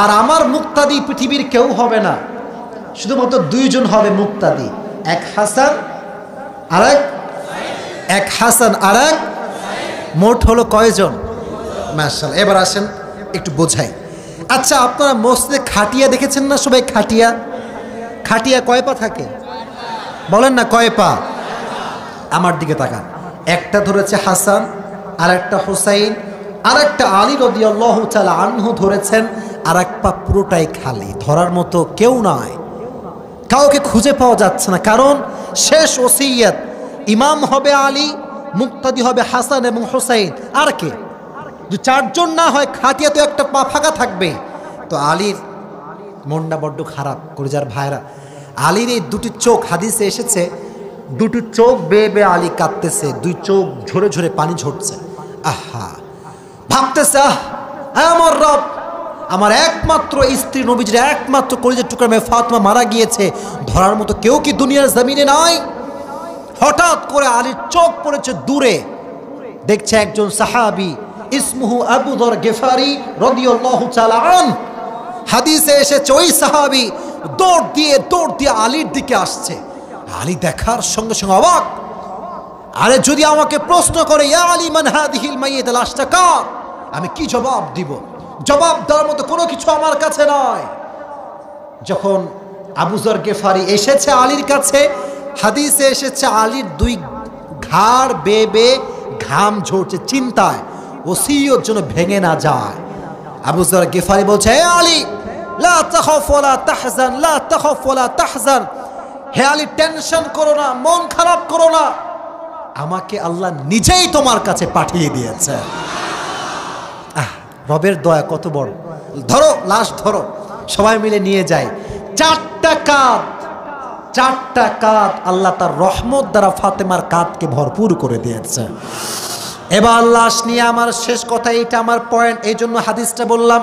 আর আমার মুক্তাদি পৃথিবীর কেউ হবে না, শুধুমাত্র 2 জন হবে মুক্তাদি, এক হাসান আর এক মোট হলো কয়জন? মাশাআল্লাহ। এবার আসেন একটু বোঝাই। আচ্ছা, আপনারা মসজিদে খাটিয়া দেখেছেন না? সবাই খাটিয়া কয় পা থাকে বলেন না, কয় পা? আমার দিকে তাকান। একটা ধরেছে হাসান, আর একটা হুসাইন, আর একটা আলী রাদিয়াল্লাহু তাআলা আনহু ধরেছেন, আর এক পা পুরোটাই খালি, ধরার মতো কেউ নাই, কাউকে খুঁজে পাওয়া যাচ্ছে না। কারণ শেষ ওসিয়ত, ইমাম হবে আলী, মুক্তাদি হবে হাসান এবং হুসাইন। আর কে? যদি 4 জন না হয় খাটিয়া তো একটা পা ফাঁকা থাকবে। তো আলীর মনটা বড্ড খারাপ করে, যার ভাইরা আলীর এই 2টি চোখ, হাদিসে এসেছে 2টি চোখ বেয়ে বেয়ে আলী কাঁদতেছে, 2 চোখ ঝরে ঝরে পানি ঝরছে। আহা, ভাবতেছে, আমার রব, আমার একমাত্র স্ত্রী, নবীজির একমাত্র কলিজার টুকরা মেয়ে ফাতেমা মারা গিয়েছে, ধরার মতো কেউ কি দুনিয়ার জমিনে নাই? হঠাৎ করে আলীর চোখ পড়েছে দূরে, দেখছে একজন সাহাবী, ইসমুহু আবু যর গিফারি রাদিয়াল্লাহু তাআলা আন। হাদিসে এসেছে ওই সাহাবী দৌড় দিয়ে আলীর দিকে আসছে। আলী দেখার সঙ্গে সঙ্গে অবাক। আরে যদি আমাকে প্রশ্ন করে, ইয়া আলী মান হাদিহিল মাইয়িত, লাশটা কার? আমি কি জবাব দিব? জবাব দেওয়ার মতো কোনো কিছু আমার কাছে নয়। যখন আবু যর গিফারি এসেছে আলীর কাছে, হাদিসে এসেছে আলীর 2 ঘাড় বেয়ে বেয়ে ঘাম ঝরছে, চিন্তায় ওসিয়ত যেন ভেঙে না যায়। আবু যর গিফারি বলছে, হে আলী, লা তাখাফ ওয়ালা তাহজান, লা তাখাফ ওয়ালা তাহজান। হে আলী, টেনশন করো না, মন খারাপ করো না, আমাকে আল্লাহ নিজেই তোমার কাছে পাঠিয়ে দিয়েছে। রবের দয়া কত বড়! ধরো, লাশ ধরো, সবাই মিলে নিয়ে যায়। 4টা কাঁধ আল্লাহ তার রহমত দ্বারা ফাতেমার কাঁধকে ভরপুর করে দিয়েছে। এবার লাশ নিয়ে, আমার শেষ কথা, এটা আমার পয়েন্ট, এই জন্য হাদিসটা বললাম।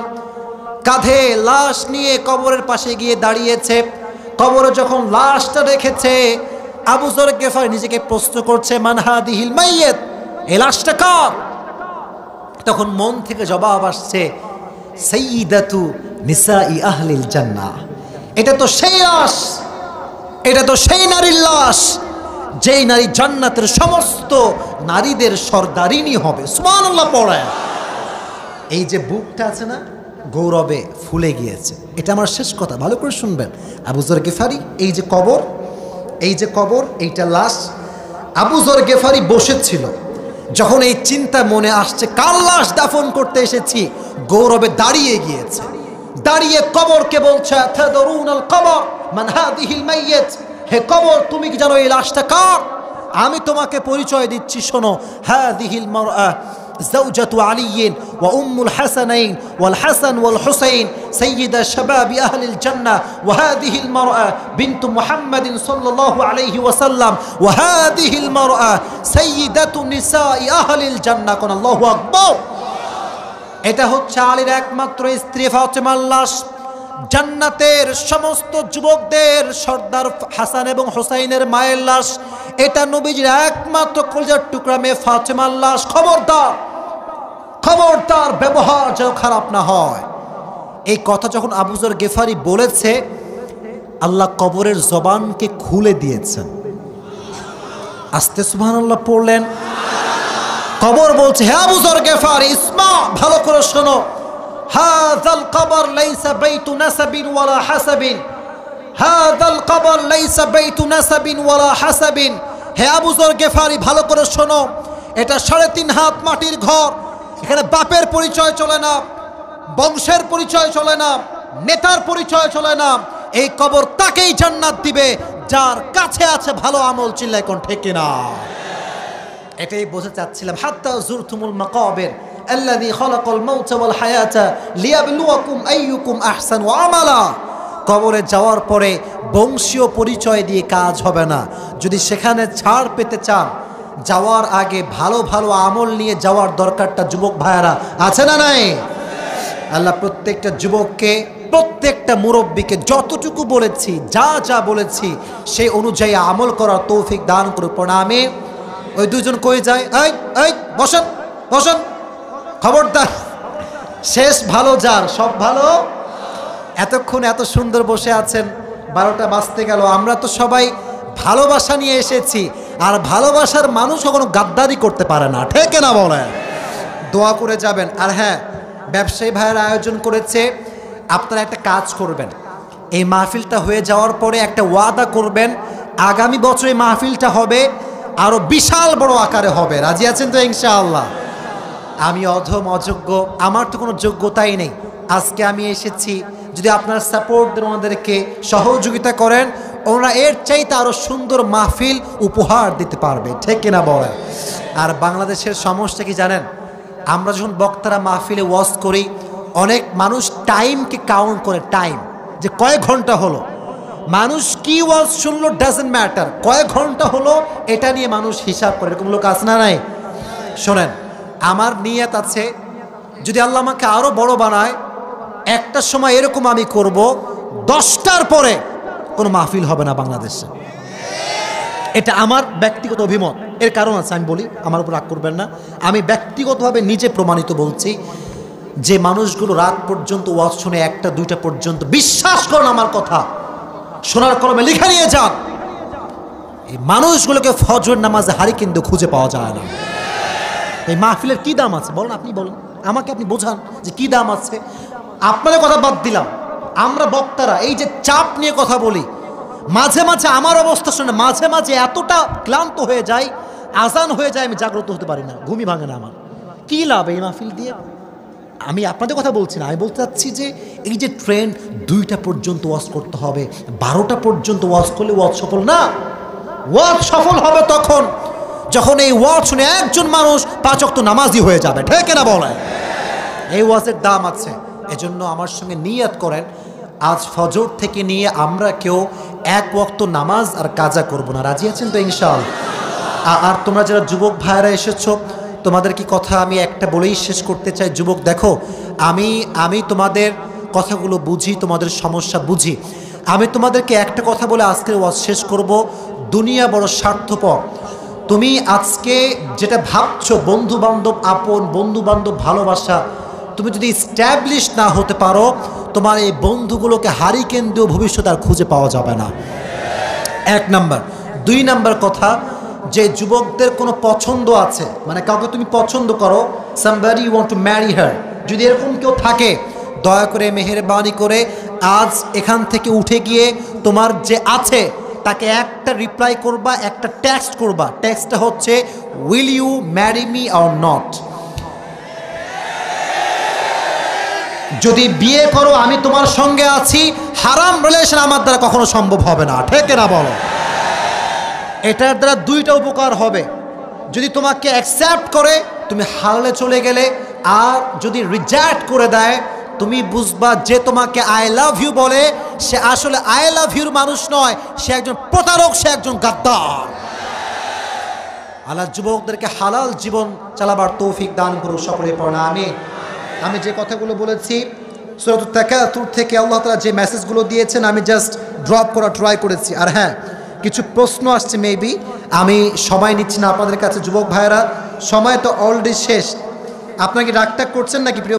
কাঁধে লাশ নিয়ে কবরের পাশে গিয়ে দাঁড়িয়েছে। কবরে যখন লাশটা রেখেছে, আবু যর গিফারি নিজেকে প্রশ্ন করছে, মান হাদিহিল মাইয়িত, এই লাশটা কার? তখন মন থেকে জবাব আসছে, সাইয়্যিদাতু নিসাই আহলিল জান্নাহ। এটা তো সেই লাশ, এটা তো সেই নারীর লাশ যেই নারী জান্নাতের সমস্ত নারীদের সর্দারিনী হবে। সুবহানাল্লাহ পড়ে। এই যে বুকটা আছে না, গৌরবে ফুলে গিয়েছে। এটা আমার শেষ কথা, ভালো করে শুনবেন। আবু যর গিফারি, এই যে কবর, এইটা লাশ। আবু যর গিফারি বসেছিল, যখন এই চিন্তা মনে আসছে কার লাশ দাফন করতে এসেছি, গৌরবে দাঁড়িয়ে গিয়েছে। দাঁড়িয়ে কবরকে বলছে, তাদরুনাল কবর মান হাদিহিল মাইয়িত, হে কবর, তুমি কি জানো এই লাশটা কার? আমি তোমাকে পরিচয় দিচ্ছি, শোনো। হাদিহিল মারআ زوجة علي وأم الحسنين والحسن والحسين سيد شباب أهل الجنة، وهذه المرأة بنت محمد صلى الله عليه وسلم، وهذه المرأة سيدة نساء أهل الجنة। قل الله أكبر। এটা হচ্ছে আলীর একমাত্র স্ত্রী ফাতেমার লাশ, জান্নাতের সমস্ত যুবকদের সর্দার হাসান এবং হুসাইনের মায়ের লাশ। এটা নবীজির একমাত্র কলিজার টুকরা মেয়ে ফাতেমার লাশ। খবরদার ব্যবহার যেন খারাপ না হয়। এই কথা যখন আবু যর গিফারি বলেছে, আল্লাহ কবরের জবানকে খুলে দিয়েছেন। আস্তে সুবহানাল্লাহ পড়লেন। কবর বলছে, হে আবু যর গিফারি, ইসমা, ভালো করে শোনো, হাযাল কবর লাইসা বাইতু নাসাবিন ওয়ালা হাসাবিন, হাযাল কবর লাইসা বাইতু নাসাবিন ওয়ালা হাসাবিন। হে আবু যর গেফারি, ভালো করে শোনো, এটা 3.5 হাত মাটির ঘর। এখানে বাপের পরিচয় চলে না, বংশের পরিচয় চলে না, নেতার পরিচয় চলে না। এই কবর তাকেই জান্নাত দিবে যার কাছে আছে ভালো আমল। চিল্লায় কোন ঠিক কিনা? এটাই বোঝাতে চাচ্ছিলাম। হাত্তা যুরতুমুল মাকাবির আল্লাযী খালাকাল মাউতা ওয়াল হায়াতা লিয়াবলুয়াকুম আইয়ুকুম আহসানু আমালা। কবরে যাওয়ার পরে বংশীয় পরিচয় দিয়ে কাজ হবে না। যদি সেখানে ছাড় পেতে চান, যাওয়ার আগে ভালো ভালো আমল নিয়ে যাওয়ার দরকারটা যুবক ভাইয়ারা আছে না নাই? আল্লাহ প্রত্যেকটা যুবককে, প্রত্যেকটা মুরব্বীকে যতটুকু বলেছি, যা যা বলেছি সেই অনুযায়ী আমল করার তৌফিক দান করুন। প্রণামে ওই দুজন কই যায়, এই এই বসেন বসেন, খবরদার। শেষ ভালো যার, সব ভালো। এতক্ষণ এত সুন্দর বসে আছেন, 12টা বাজতে গেল। আমরা তো সবাই ভালোবাসা নিয়ে এসেছি, আর ভালোবাসার মানুষ কখনো গাদ্দারি করতে পারে না, ঠিক না বলেন? দোয়া করে যাবেন। আর হ্যাঁ, ব্যবসায়ী ভাইয়ের আয়োজন করেছে, আপনারা একটা কাজ করবেন। এই মাহফিলটা হয়ে যাওয়ার পরে একটা ওয়াদা করবেন, আগামী বছর এই মাহফিলটা হবে আরো বিশাল বড় আকারে হবে। রাজি আছেন তো ইনশাআল্লাহ? আমি অধম, অযোগ্য, আমার তো কোনো যোগ্যতাই নেই। আজকে আমি এসেছি, যদি আপনার সাপোর্ট দেন, ওনাদেরকে সহযোগিতা করেন, ওনারা এর চাইতে আরো সুন্দর মাহফিল উপহার দিতে পারবে, ঠিক কিনা বলেন? আর বাংলাদেশের সমস্যা কি জানেন? আমরা যখন বক্তারা মাহফিলে ওয়াজ করি, অনেক মানুষ টাইমকে কাউন্ট করে, টাইম যে কয়েক ঘন্টা হলো। মানুষ কি ওয়াজ শুনলো ডাজন্ট ম্যাটার, কয়েক ঘন্টা হলো এটা নিয়ে মানুষ হিসাব করে। এরকম লোক আছে না নাই? শোনেন, আমার নিয়ত আছে, যদি আল্লাহ আমাকে আরো বড় বানায়, একটা সময় এরকম আমি করব, 10টার পরে কোনো মাহফিল হবে না বাংলাদেশে। এটা আমার ব্যক্তিগত অভিমত। এর কারণ আছে, আমি বলি, আমার উপর রাগ করবেন না। আমি ব্যক্তিগতভাবে নিজে প্রমাণিত বলছি যে মানুষগুলো রাত পর্যন্ত ওয়াজ শুনে 1টা 2টা পর্যন্ত, বিশ্বাস করুন আমার কথা, সোনার কলমে লিখে নিয়ে যান, এই মানুষগুলোকে ফজর নামাজে হারি কিন্তু খুঁজে পাওয়া যায় না। এই মাহফিলের কি দাম আছে বলেন? আপনি বলেন আমাকে, আপনি বোঝান যে কি দাম আছে। আপনাদের কথা বাদ দিলাম, আমরা বক্তারা এই যে চাপ নিয়ে কথা বলি, মাঝে মাঝে আমার অবস্থা শুনে মাঝে মাঝে এতটা ক্লান্ত হয়ে যায়, আজান হয়ে যায়, আমি জাগ্রত হতে পারি না, ঘুমই ভাঙে না আমার। কি লাভ এই মাহফিল দিয়ে? আমি আপনাদের কথা বলছি না, আমি বলতে চাচ্ছি যে এই যে ট্রেন্ড 2টা পর্যন্ত ওয়াজ করতে হবে, 12টা পর্যন্ত ওয়াজ করলে ওয়াজ সফল না। ওয়াজ সফল হবে তখন যখন এই ওয়াজ শুনে একজন মানুষ 5 ওয়াক্ত নামাজি হয়ে যাবে, ঠিক না বলেন? এই ওয়াজের দাম আছে। এজন্য আমার সঙ্গে নিয়ত করেন, আজ ফজর থেকে নিয়ে আমরা কেউ 1 ওয়াক্ত নামাজ আর কাজা করব না। রাজি আছেন তো ইনশাআল্লাহ? আর তোমরা যারা যুবক ভাইরা এসেছো, তোমাদের কি কথা আমি একটা বলেই শেষ করতে চাই। যুবক দেখো, আমি তোমাদের কথাগুলো বুঝি, তোমাদের সমস্যা বুঝি। আমি তোমাদেরকে একটা কথা বলে আজকের ওয়াজ শেষ করব। দুনিয়া বড় স্বার্থপর। তুমি আজকে যেটা ভাবছো বন্ধু বান্ধব আপন, বন্ধু বান্ধব ভালোবাসা, তুমি যদি স্ট্যাবলিশ না হতে পারো, তোমার এই বন্ধুগুলোকে হারিকেন দিয়েও ভবিষ্যতে আর খুঁজে পাওয়া যাবে না। 1 নাম্বার। 2 নাম্বার কথা, যে যুবকদের কোনো পছন্দ আছে, মানে কাউকে তুমি পছন্দ করো, somebody you want to marry her, যদি এরকম কেউ থাকে, দয়া করে মেহেরবানি করে আজ এখান থেকে উঠে গিয়ে তোমার যে আছে তাকে একটা রিপ্লাই করবা, একটা টেক্সট করবা। টেক্সটটা হচ্ছে will you marry me or not. যদি বিয়ে করো আমি তোমার সঙ্গে আছি, হারাম রিলেশন আমার দ্বারা কখনো সম্ভব হবে না, ঠিক না বলো? এটার দ্বারা 2টা উপকার হবে। যদি তোমাকে অ্যাকসেপ্ট করে তুমি হারালে চলে গেলে, আর যদি রিজেক্ট করে দেয় তুমি বুঝবা যে তোমাকে আই লাভ ইউ বলে সে আসলে আই লাভ ইউর মানুষ নয়, সে একজন প্রতারক, সে একজন গাদ্দার। আল্লাহ যুবকদেরকে হালাল জীবন চালাবার তৌফিক দান করুন, সকলে পড়া আমিন। আমি যে কথাগুলো বলেছি সূরাতুত তাকাসুর থেকে আল্লাহ তাআলা যে মেসেজগুলো দিয়েছেন আমি জাস্ট ড্রপ করা ট্রাই করেছি। আর হ্যাঁ, কিছু প্রশ্ন আসছে, মেবি আমি সময় নিচ্ছি না আপনাদের কাছে। যুবক ভাইয়েরা, সময় তো অলরেডি শেষ। আপনাকে রাগটাগ করছেন নাকি প্রিয়?